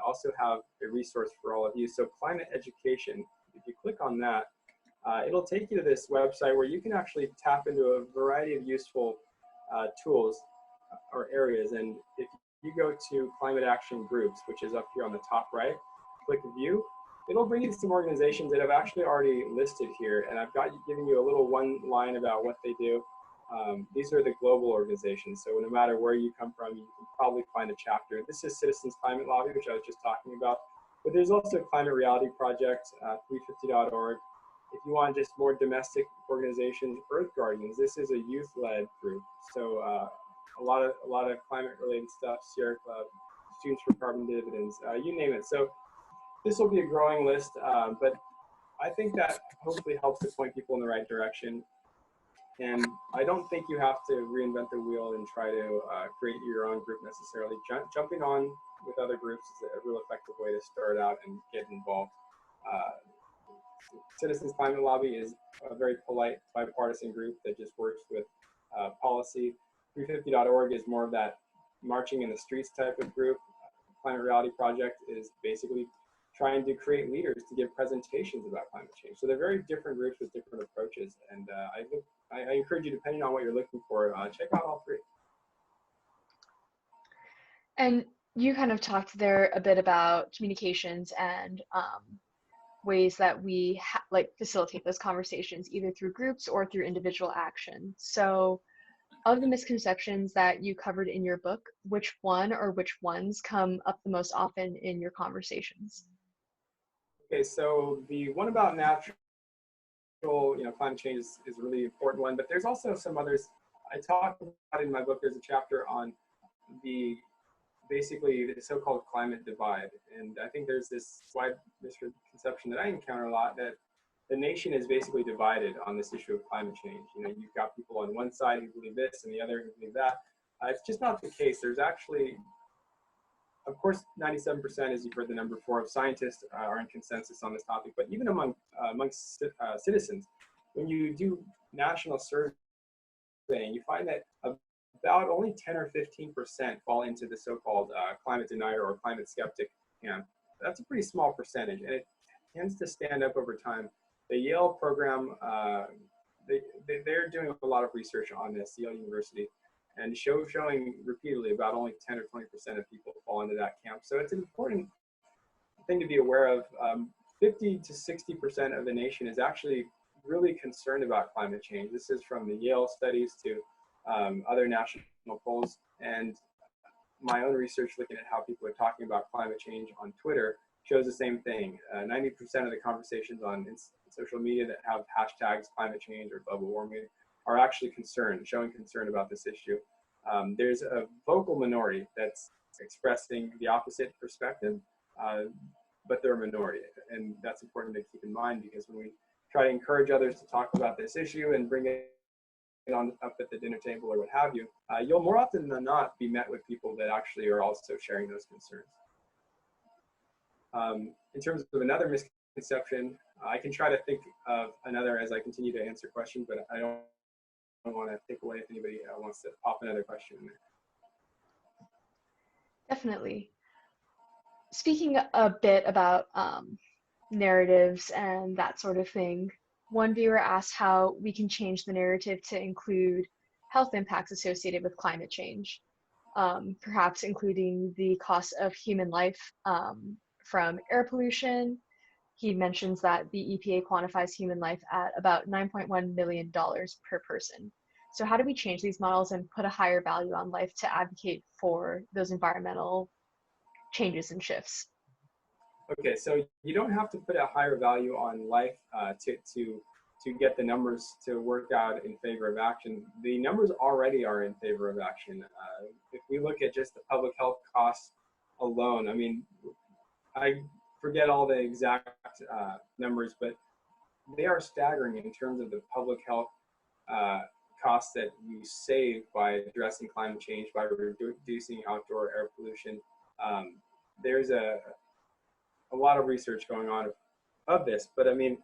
also have a resource for all of you. So climate education, if you click on that, it'll take you to this website where you can actually tap into a variety of useful tools or areas. And if you go to climate action groups, which is up here on the top right, click view, it'll bring you some organizations that I've actually already listed here. And I've given you a little one line about what they do. These are the global organizations. So no matter where you come from, you can probably find a chapter. This is Citizens Climate Lobby, which I was just talking about. But there's also Climate Reality Project, 350.org. If you want just more domestic organizations, Earth Guardians, this is a youth-led group. So a lot of climate-related stuff, Sierra Club, Students for Carbon Dividends, you name it. So this will be a growing list, but I think that hopefully helps to point people in the right direction. And I don't think you have to reinvent the wheel and try to create your own group necessarily. Jumping on with other groups is a real effective way to start out and get involved. Citizens Climate Lobby is a very polite bipartisan group that just works with policy. 350.org is more of that marching in the streets type of group. Climate Reality Project is basically trying to create leaders to give presentations about climate change. So they're very different groups with different approaches. And I encourage you, depending on what you're looking for, check out all three. And you kind of talked there a bit about communications and ways that we facilitate those conversations, either through groups or through individual action. So of the misconceptions that you covered in your book, which one or which ones come up the most often in your conversations? Okay, so the one about natural, climate change is a really important one, but there's also some others. I talk about in my book, there's a chapter on basically the so-called climate divide. And I think there's this wide misconception that I encounter a lot, that the nation is basically divided on this issue of climate change. You've got people on one side who believe this and the other who believe that. It's just not the case. There's actually, of course, 97%, as you've heard the number before, of scientists are in consensus on this topic. But even amongst citizens, when you do national surveying, you find that about only 10 or 15% fall into the so-called climate denier or climate skeptic camp. That's a pretty small percentage, and it tends to stand up over time. The Yale program, they're doing a lot of research on this, Yale University, and showing repeatedly about only 10 or 20% of people fall into that camp. So it's an important thing to be aware of. 50 to 60% of the nation is actually really concerned about climate change. This is from the Yale studies to other national polls, and my own research looking at how people are talking about climate change on Twitter shows the same thing. 90% of the conversations on social media that have hashtags climate change or global warming are actually showing concern about this issue. There's a vocal minority that's expressing the opposite perspective, but they're a minority, and that's important to keep in mind, because when we try to encourage others to talk about this issue and bring it up at the dinner table or what have you, you'll more often than not be met with people that actually are also sharing those concerns. In terms of another misconception, I can try to think of another as I continue to answer questions, but I don't want to take away if anybody wants to pop another question in there. Definitely. Speaking a bit about narratives and that sort of thing, one viewer asked how we can change the narrative to include health impacts associated with climate change, perhaps including the cost of human life from air pollution. He mentions that the EPA quantifies human life at about $9.1 million per person. So how do we change these models and put a higher value on life to advocate for those environmental changes and shifts? Okay, so you don't have to put a higher value on life to get the numbers to work out in favor of action. The numbers already are in favor of action. If we look at just the public health costs alone, I mean, I forget all the exact numbers, but they are staggering in terms of the public health costs that you save by addressing climate change, by reducing outdoor air pollution. There's a lot of research going on of this, but I mean,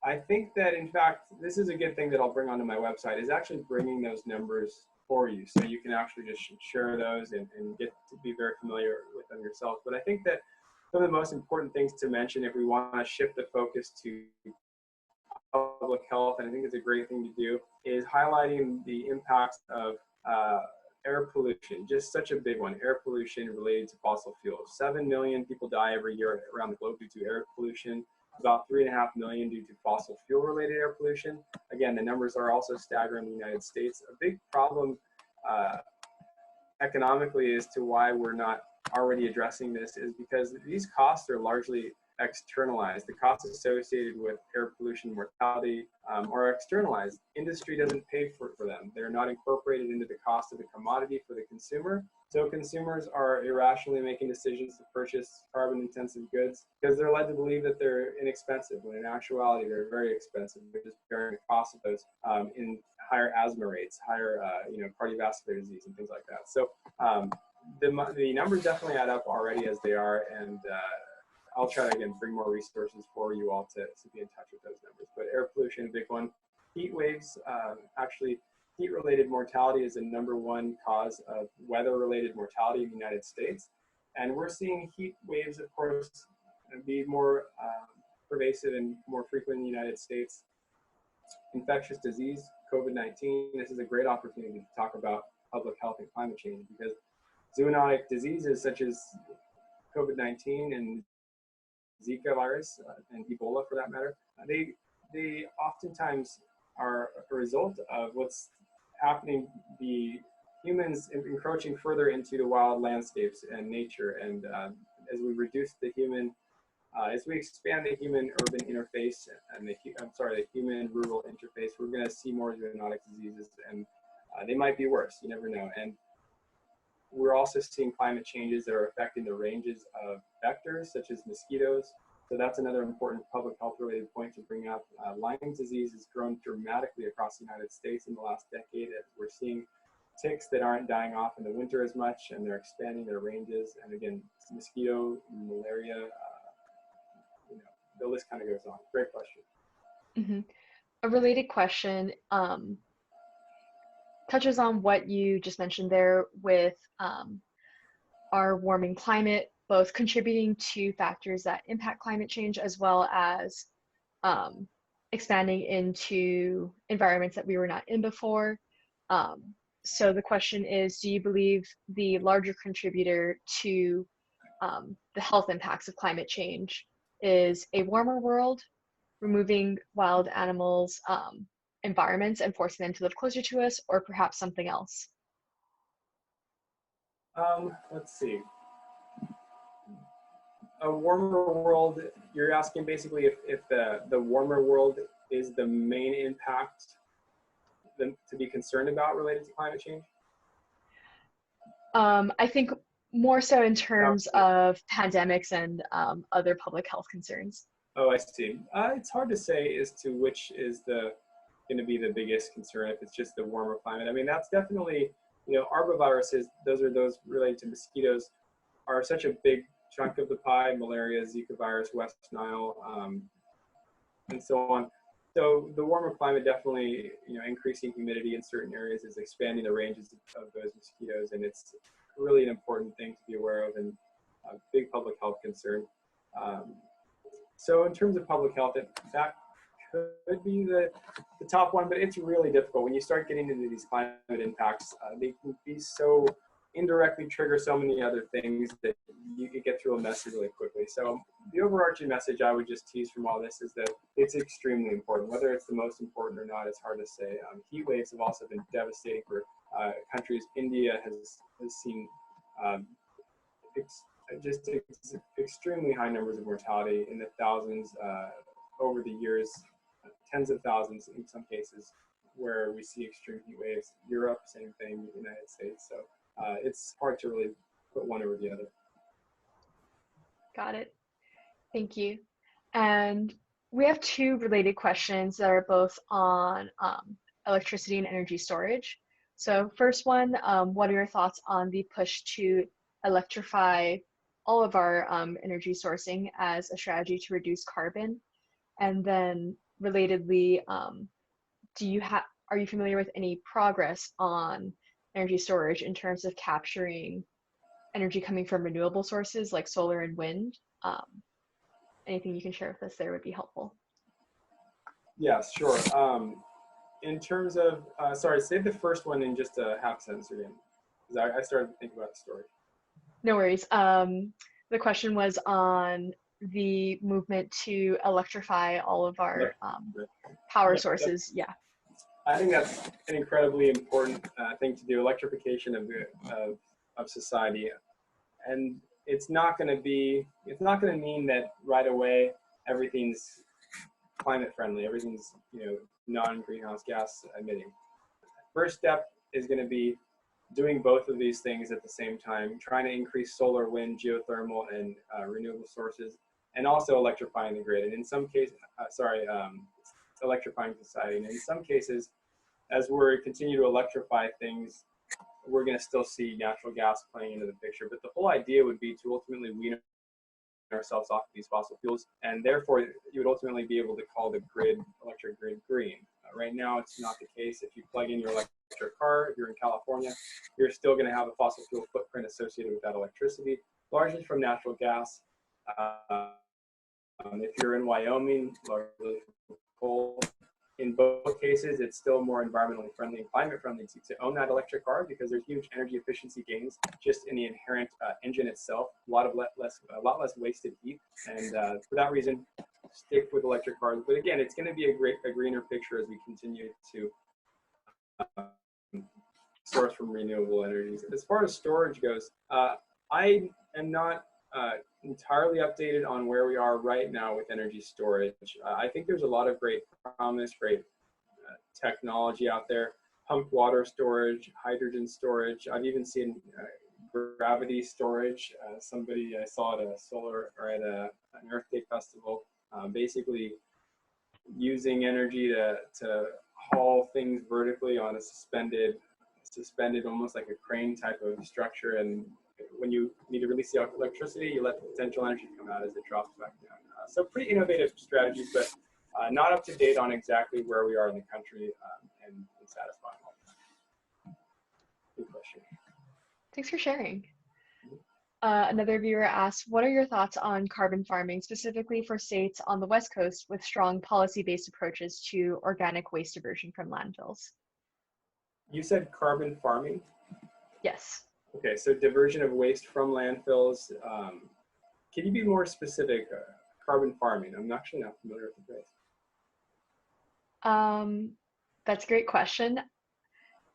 I think that in fact, this is a good thing that I'll bring onto my website, is actually bringing those numbers for you, so you can actually just share those and get to be very familiar with them yourself. But I think that some of the most important things to mention, if we want to shift the focus to public health, and I think it's a great thing to do, is highlighting the impacts of air pollution, just such a big one. Air pollution related to fossil fuels. 7 million people die every year around the globe due to air pollution, about 3.5 million due to fossil fuel related air pollution. Again, the numbers are also staggering in the United States. A big problem economically as to why we're not already addressing this is because these costs are largely externalized. The costs associated with air pollution, mortality are externalized. Industry doesn't pay for them. They're not incorporated into the cost of the commodity for the consumer. So consumers are irrationally making decisions to purchase carbon-intensive goods because they're led to believe that they're inexpensive, when in actuality they're very expensive. They're just bearing the cost of those in higher asthma rates, higher cardiovascular disease, and things like that. So the numbers definitely add up already as they are, and I'll try to, again, bring more resources for you all to be in touch with those numbers. But air pollution, a big one. Heat waves, actually, heat-related mortality is the #1 cause of weather-related mortality in the United States. And we're seeing heat waves, of course, be more pervasive and more frequent in the United States. Infectious disease, COVID-19, this is a great opportunity to talk about public health and climate change, because zoonotic diseases such as COVID-19 and Zika virus and Ebola, for that matter, they oftentimes are a result of what's happening, the humans encroaching further into the wild landscapes and nature. And as we reduce the human, as we expand the human-urban interface and the human-rural interface, we're going to see more zoonotic diseases, and they might be worse. You never know. And we're also seeing climate changes that are affecting the ranges of vectors, such as mosquitoes. So that's another important public health related point to bring up. Lyme disease has grown dramatically across the United States in the last decade, as we're seeing ticks that aren't dying off in the winter as much, and they're expanding their ranges. And again, mosquito, malaria, the list kind of goes on. Great question. Mm-hmm. A related question touches on what you just mentioned there with our warming climate, both contributing to factors that impact climate change, as well as expanding into environments that we were not in before. So the question is, do you believe the larger contributor to the health impacts of climate change is a warmer world, removing wild animals' environments and forcing them to live closer to us, or perhaps something else? Let's see. A warmer world, you're asking basically if the warmer world is the main impact to be concerned about related to climate change? I think more so in terms of pandemics and other public health concerns. Oh, I see. It's hard to say as to which is going to be the biggest concern, if it's just the warmer climate. I mean, that's definitely, arboviruses, those related to mosquitoes, are such a big chunk of the pie: malaria, Zika virus, West Nile, and so on. So the warmer climate definitely, increasing humidity in certain areas is expanding the ranges of those mosquitoes, and it's really an important thing to be aware of, and a big public health concern. So in terms of public health, that could be the top one, but it's really difficult. When you start getting into these climate impacts, they can be so indirectly trigger so many other things that you could get through a message really quickly. So the overarching message I would just tease from all this is that it's extremely important. Whether it's the most important or not, it's hard to say. Heat waves have also been devastating for countries. India has seen just extremely high numbers of mortality in the thousands over the years, tens of thousands in some cases, where we see extreme heat waves. Europe, same thing, United States. So it's hard to really put one over the other. Got it. Thank you. And we have two related questions that are both on electricity and energy storage. So first one, what are your thoughts on the push to electrify all of our energy sourcing as a strategy to reduce carbon? And then relatedly, are you familiar with any progress on energy storage in terms of capturing energy coming from renewable sources like solar and wind? Anything you can share with us there would be helpful. Yes, sure. In terms of, sorry, say the first one in just a half sentence again, because I started to think about the story. No worries. The question was on the movement to electrify all of our power sources. Yeah. I think that's an incredibly important thing to do, electrification of society. And it's not going to be, it's not going to mean that right away everything's climate friendly, everything's non-greenhouse gas emitting. First step is going to be doing both of these things at the same time, trying to increase solar, wind, geothermal, and renewable sources, and also electrifying the grid. And in some cases, electrifying society. And in some cases, as we continue to electrify things, we're going to still see natural gas playing into the picture. But the whole idea would be to ultimately wean ourselves off of these fossil fuels, and therefore you would ultimately be able to call the electric grid green. Right now, it's not the case. If you plug in your electric car, if you're in California, you're still going to have a fossil fuel footprint associated with that electricity, largely from natural gas. If you're in Wyoming, largely from coal. In both cases, it's still more environmentally friendly and climate friendly to own that electric car, because there's huge energy efficiency gains just in the inherent engine itself, a lot less wasted heat. And for that reason, stick with electric cars. But again, it's going to be a greener picture as we continue to source from renewable energies. As far as storage goes, I am not entirely updated on where we are right now with energy storage. I think there's a lot of great promise, great technology out there. Pumped water storage, hydrogen storage. I've even seen gravity storage. Somebody I saw at an Earth Day festival, basically using energy to haul things vertically on a suspended almost like a crane type of structure, and when you need to release the electricity, you let the potential energy come out as it drops back down. So pretty innovative strategies, but not up to date on exactly where we are in the country and satisfying all that. Good question. Thanks for sharing. Another viewer asked, what are your thoughts on carbon farming, specifically for states on the West Coast with strong policy-based approaches to organic waste diversion from landfills? You said carbon farming? Yes. Okay, so diversion of waste from landfills. Can you be more specific? Carbon farming. I'm actually not familiar with the phrase. That's a great question.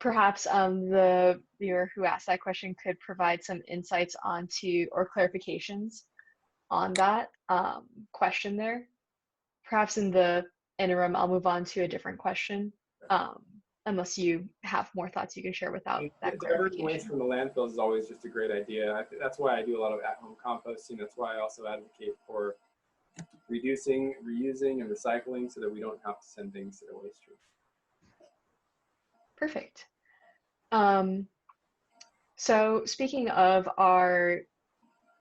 Perhaps the viewer who asked that question could provide some insights onto or clarifications on that question there. Perhaps in the interim, I'll move on to a different question. Unless you have more thoughts you can share without that Diverting waste from the landfills is always just a great idea. That's why I do a lot of at-home composting. That's why I also advocate for reducing, reusing, and recycling so that we don't have to send things to the waste stream. Perfect. So speaking of our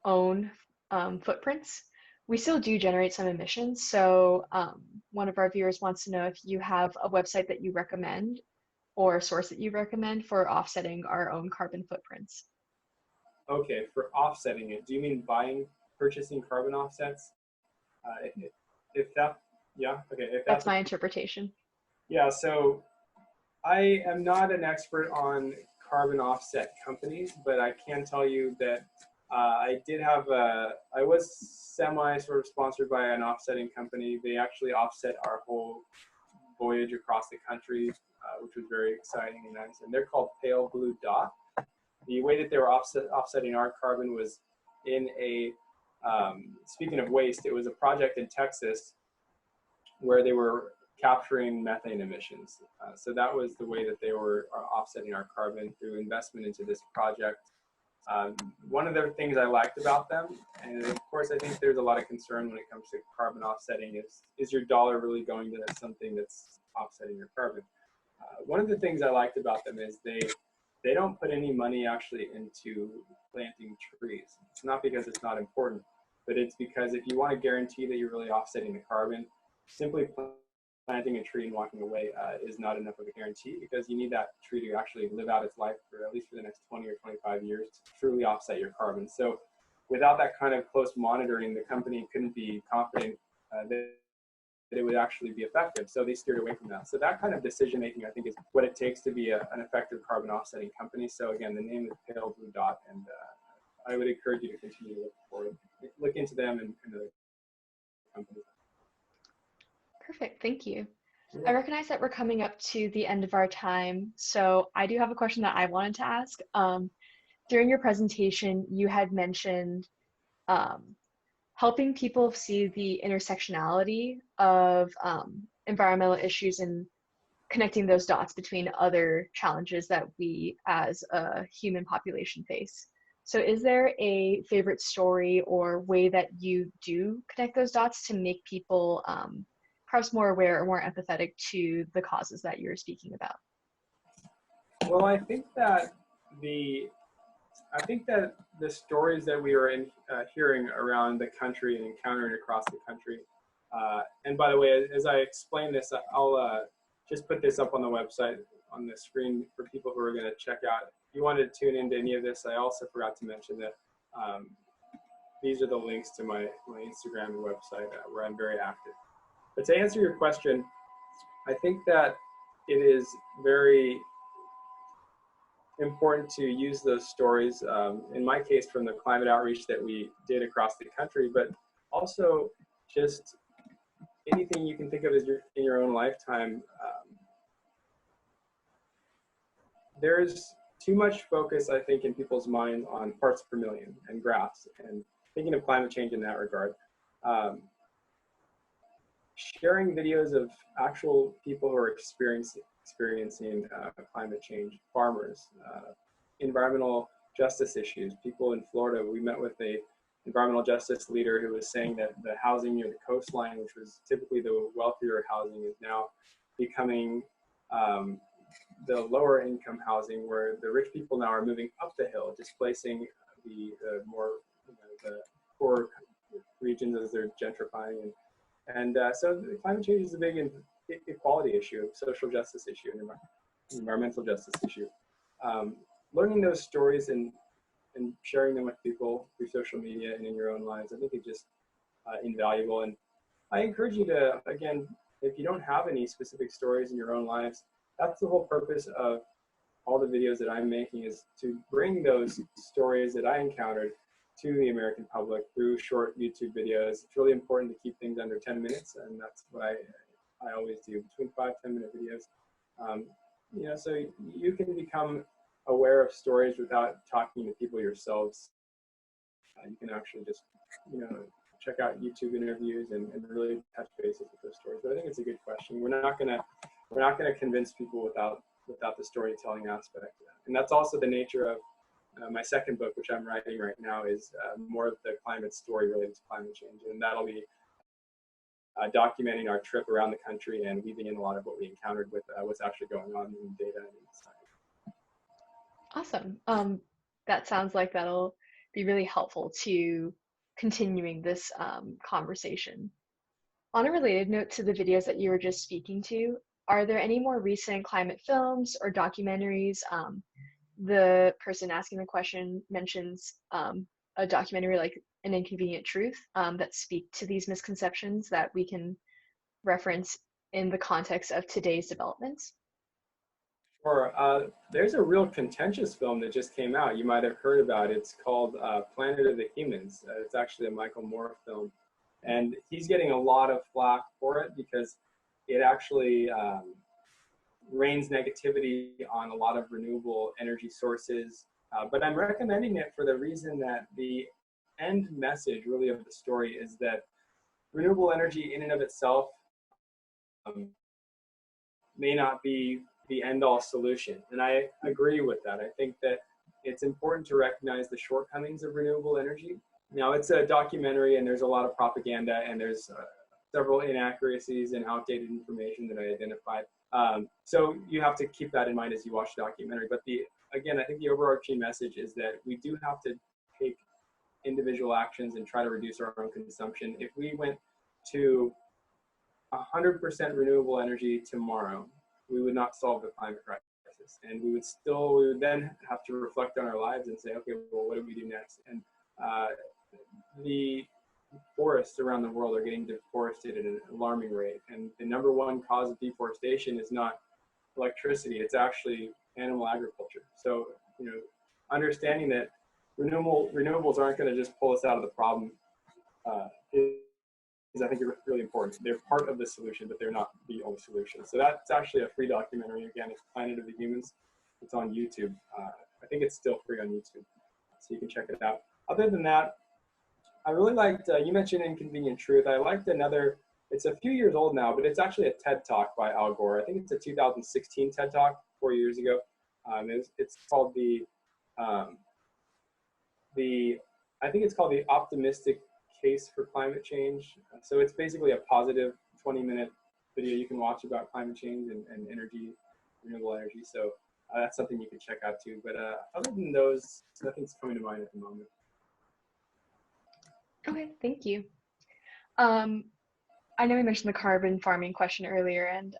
own footprints, we still do generate some emissions. So one of our viewers wants to know if you have a website that you recommend or a source that you recommend for offsetting our own carbon footprints. Okay, for offsetting it, do you mean purchasing carbon offsets? That's my interpretation. Yeah, so I am not an expert on carbon offset companies, but I can tell you that I was semi sort of sponsored by an offsetting company. They actually offset our whole voyage across the country, which was very exciting and nice. And they're called Pale Blue Dot. The way that they were offsetting our carbon was in speaking of waste, it was a project in Texas where they were capturing methane emissions. So that was the way that they were offsetting our carbon through investment into this project. One of the things I liked about them, and of course I think there's a lot of concern when it comes to carbon offsetting, is your dollar really going to something that's offsetting your carbon? One of the things I liked about them is they don't put any money actually into planting trees. It's not because it's not important, but it's because if you want to guarantee that you're really offsetting the carbon, simply planting a tree and walking away is not enough of a guarantee, because you need that tree to actually live out its life for at least for the next 20 or 25 years to truly offset your carbon. So without that kind of close monitoring, the company couldn't be confident that it would actually be effective. So they steered away from that. So that kind of decision making, I think, is what it takes to be an effective carbon offsetting company. So again, the name is Pale Blue Dot, and I would encourage you to continue to look into them and other companies. Perfect, thank you. I recognize that we're coming up to the end of our time, so I do have a question that I wanted to ask. During your presentation, you had mentioned helping people see the intersectionality of environmental issues and connecting those dots between other challenges that we as a human population face. So is there a favorite story or way that you do connect those dots to make people perhaps more aware or more empathetic to the causes that you're speaking about? Well, I think that the stories that we are hearing around the country and encountering across the country, and by the way, as I explain this, I'll just put this up on the website on the screen for people who are going to check out. If you wanted to tune into any of this, I also forgot to mention that these are the links to my Instagram and website where I'm very active. But to answer your question, I think that it is very important to use those stories, in my case, from the climate outreach that we did across the country, but also just anything you can think of as in your own lifetime. There's too much focus, I think, in people's minds on parts per million and graphs and thinking of climate change in that regard. Sharing videos of actual people who are experiencing climate change, farmers, environmental justice issues, people in Florida. We met with a environmental justice leader who was saying that the housing near the coastline, which was typically the wealthier housing, is now becoming the lower income housing, where the rich people now are moving up the hill, displacing the more the poor regions as they're gentrifying. And so climate change is a big equality issue, social justice issue, and environmental justice issue. Learning those stories and sharing them with people through social media and in your own lives, I think is just invaluable. And I encourage you to, again, if you don't have any specific stories in your own lives, that's the whole purpose of all the videos that I'm making, is to bring those stories that I encountered to the American public through short YouTube videos. It's really important to keep things under 10 minutes, and that's what I always do, between 5-10 minute videos. You know, so you can become aware of stories without talking to people yourselves. You can actually just, you know, check out YouTube interviews and really touch bases with those stories. But I think it's a good question. We're not gonna convince people without the storytelling aspect. And that's also the nature of my second book, which I'm writing right now, is more of the climate story related to climate change, and that'll be documenting our trip around the country and weaving in a lot of what we encountered with what's actually going on in data and science. Awesome. That sounds like that'll be really helpful to continuing this conversation. On a related note to the videos that you were just speaking to, are there any more recent climate films or documentaries? The person asking the question mentions a documentary like An Inconvenient Truth that speak to these misconceptions that we can reference in the context of today's developments. Sure. There's a real contentious film that just came out. You might have heard about it. It's called Planet of the Humans. It's actually a Michael Moore film. And he's getting a lot of flack for it because it actually rains negativity on a lot of renewable energy sources. But I'm recommending it for the reason that the end message really of the story is that renewable energy in and of itself may not be the end-all solution. And I agree with that. I think that it's important to recognize the shortcomings of renewable energy. Now, it's a documentary and there's a lot of propaganda and there's several inaccuracies and outdated information that I identified. So you have to keep that in mind as you watch the documentary. But again, I think the overarching message is that we do have to take individual actions and try to reduce our own consumption. If we went to 100% renewable energy tomorrow, we would not solve the climate crisis. And we would then have to reflect on our lives and say, okay, well, what do we do next? And the forests around the world are getting deforested at an alarming rate. And the number one cause of deforestation is not electricity, it's actually animal agriculture. So, you know, understanding that renewables aren't going to just pull us out of the problem is, I think, really important. They're part of the solution, but they're not the only solution. So that's actually a free documentary. Again, it's Planet of the Humans. It's on YouTube. I think it's still free on YouTube, so you can check it out. Other than that, I really liked, you mentioned Inconvenient Truth. I liked another, it's a few years old now, but it's actually a TED Talk by Al Gore. I think it's a 2016 TED Talk, 4 years ago. It's called um, I think it's called the Optimistic Case for Climate Change. So it's basically a positive 20-minute video you can watch about climate change and energy, renewable energy. So that's something you can check out too. But other than those, nothing's coming to mind at the moment. Okay, thank you. I know we mentioned the carbon farming question earlier, and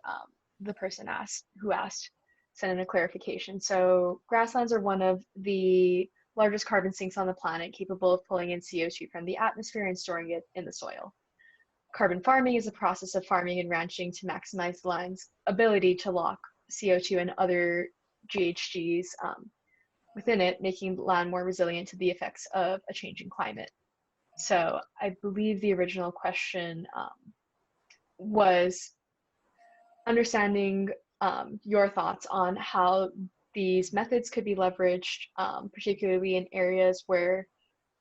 the person who asked sent in a clarification. So grasslands are one of the largest carbon sinks on the planet, capable of pulling in CO2 from the atmosphere and storing it in the soil. Carbon farming is a process of farming and ranching to maximize the land's ability to lock CO2 and other GHGs within it, making land more resilient to the effects of a changing climate. So I believe the original question was understanding your thoughts on how these methods could be leveraged, particularly in areas where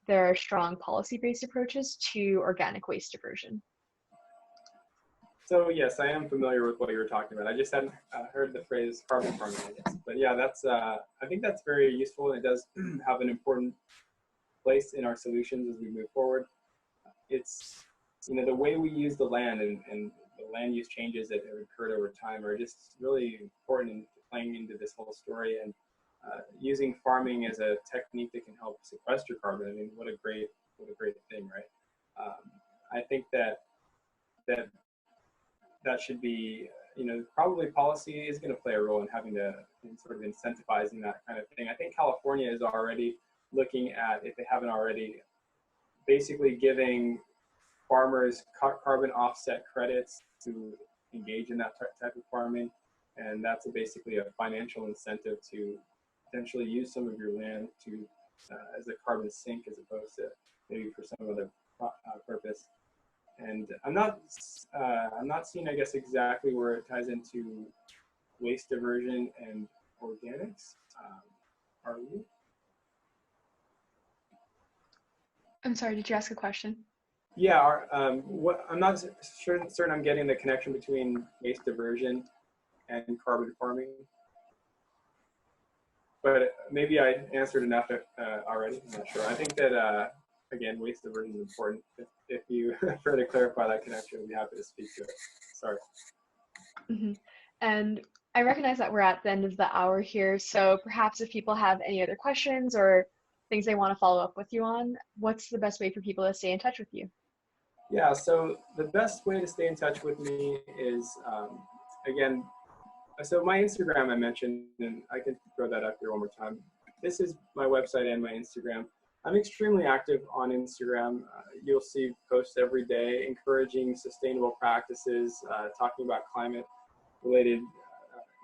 there are strong policy-based approaches to organic waste diversion. So yes, I am familiar with what you were talking about. I just hadn't heard the phrase carbon farming, I guess. But yeah, that's I think that's very useful, and it does have an important place in our solutions as we move forward. It's, the way we use the land and the land use changes that have occurred over time are just really important in playing into this whole story. And using farming as a technique that can help sequester carbon. I mean, what a great thing, right? I think that should be, probably policy is going to play a role in having in sort of incentivizing that kind of thing. I think California is already looking at, if they haven't already, basically giving farmers carbon offset credits to engage in that type of farming. And that's basically a financial incentive to potentially use some of your land to as a carbon sink, as opposed to maybe for some other purpose. And I'm not seeing, I guess, exactly where it ties into waste diversion and organics. Are you? I'm sorry, did you ask a question? Yeah, I'm not certain I'm getting the connection between waste diversion and carbon farming, but maybe I answered enough already. I'm not sure. I think that again, waste diversion is important. If you further clarify that connection, I'd be happy to speak to it. Sorry. Mm-hmm. And I recognize that we're at the end of the hour here, so perhaps if people have any other questions or things they want to follow up with you on, what's the best way for people to stay in touch with you? Yeah, so the best way to stay in touch with me is, again, so my Instagram I mentioned, and I can throw that up here one more time. This is my website and my Instagram. I'm extremely active on Instagram. You'll see posts every day encouraging sustainable practices, talking about climate-related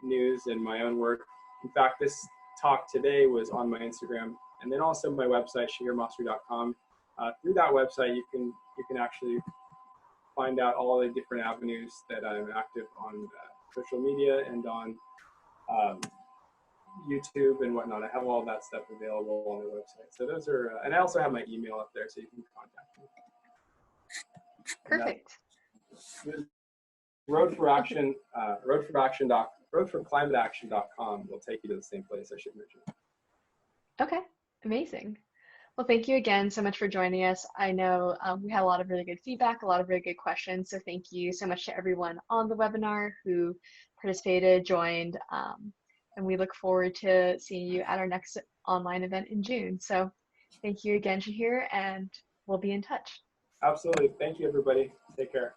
news and my own work. In fact, this talk today was on my Instagram, and then also my website, shahirmasri.com. Through that website, you can actually find out all the different avenues that I'm active on social media and on YouTube and whatnot. I have all that stuff available on the website. So those are, and I also have my email up there, so you can contact me. Perfect. Road for climateaction.com will take you to the same place, I should mention. Okay, amazing. Well, thank you again so much for joining us. I know we had a lot of really good feedback, a lot of really good questions. So thank you so much to everyone on the webinar who participated, joined, and we look forward to seeing you at our next online event in June. So thank you again, Shahir, and we'll be in touch. Absolutely. Thank you, everybody. Take care.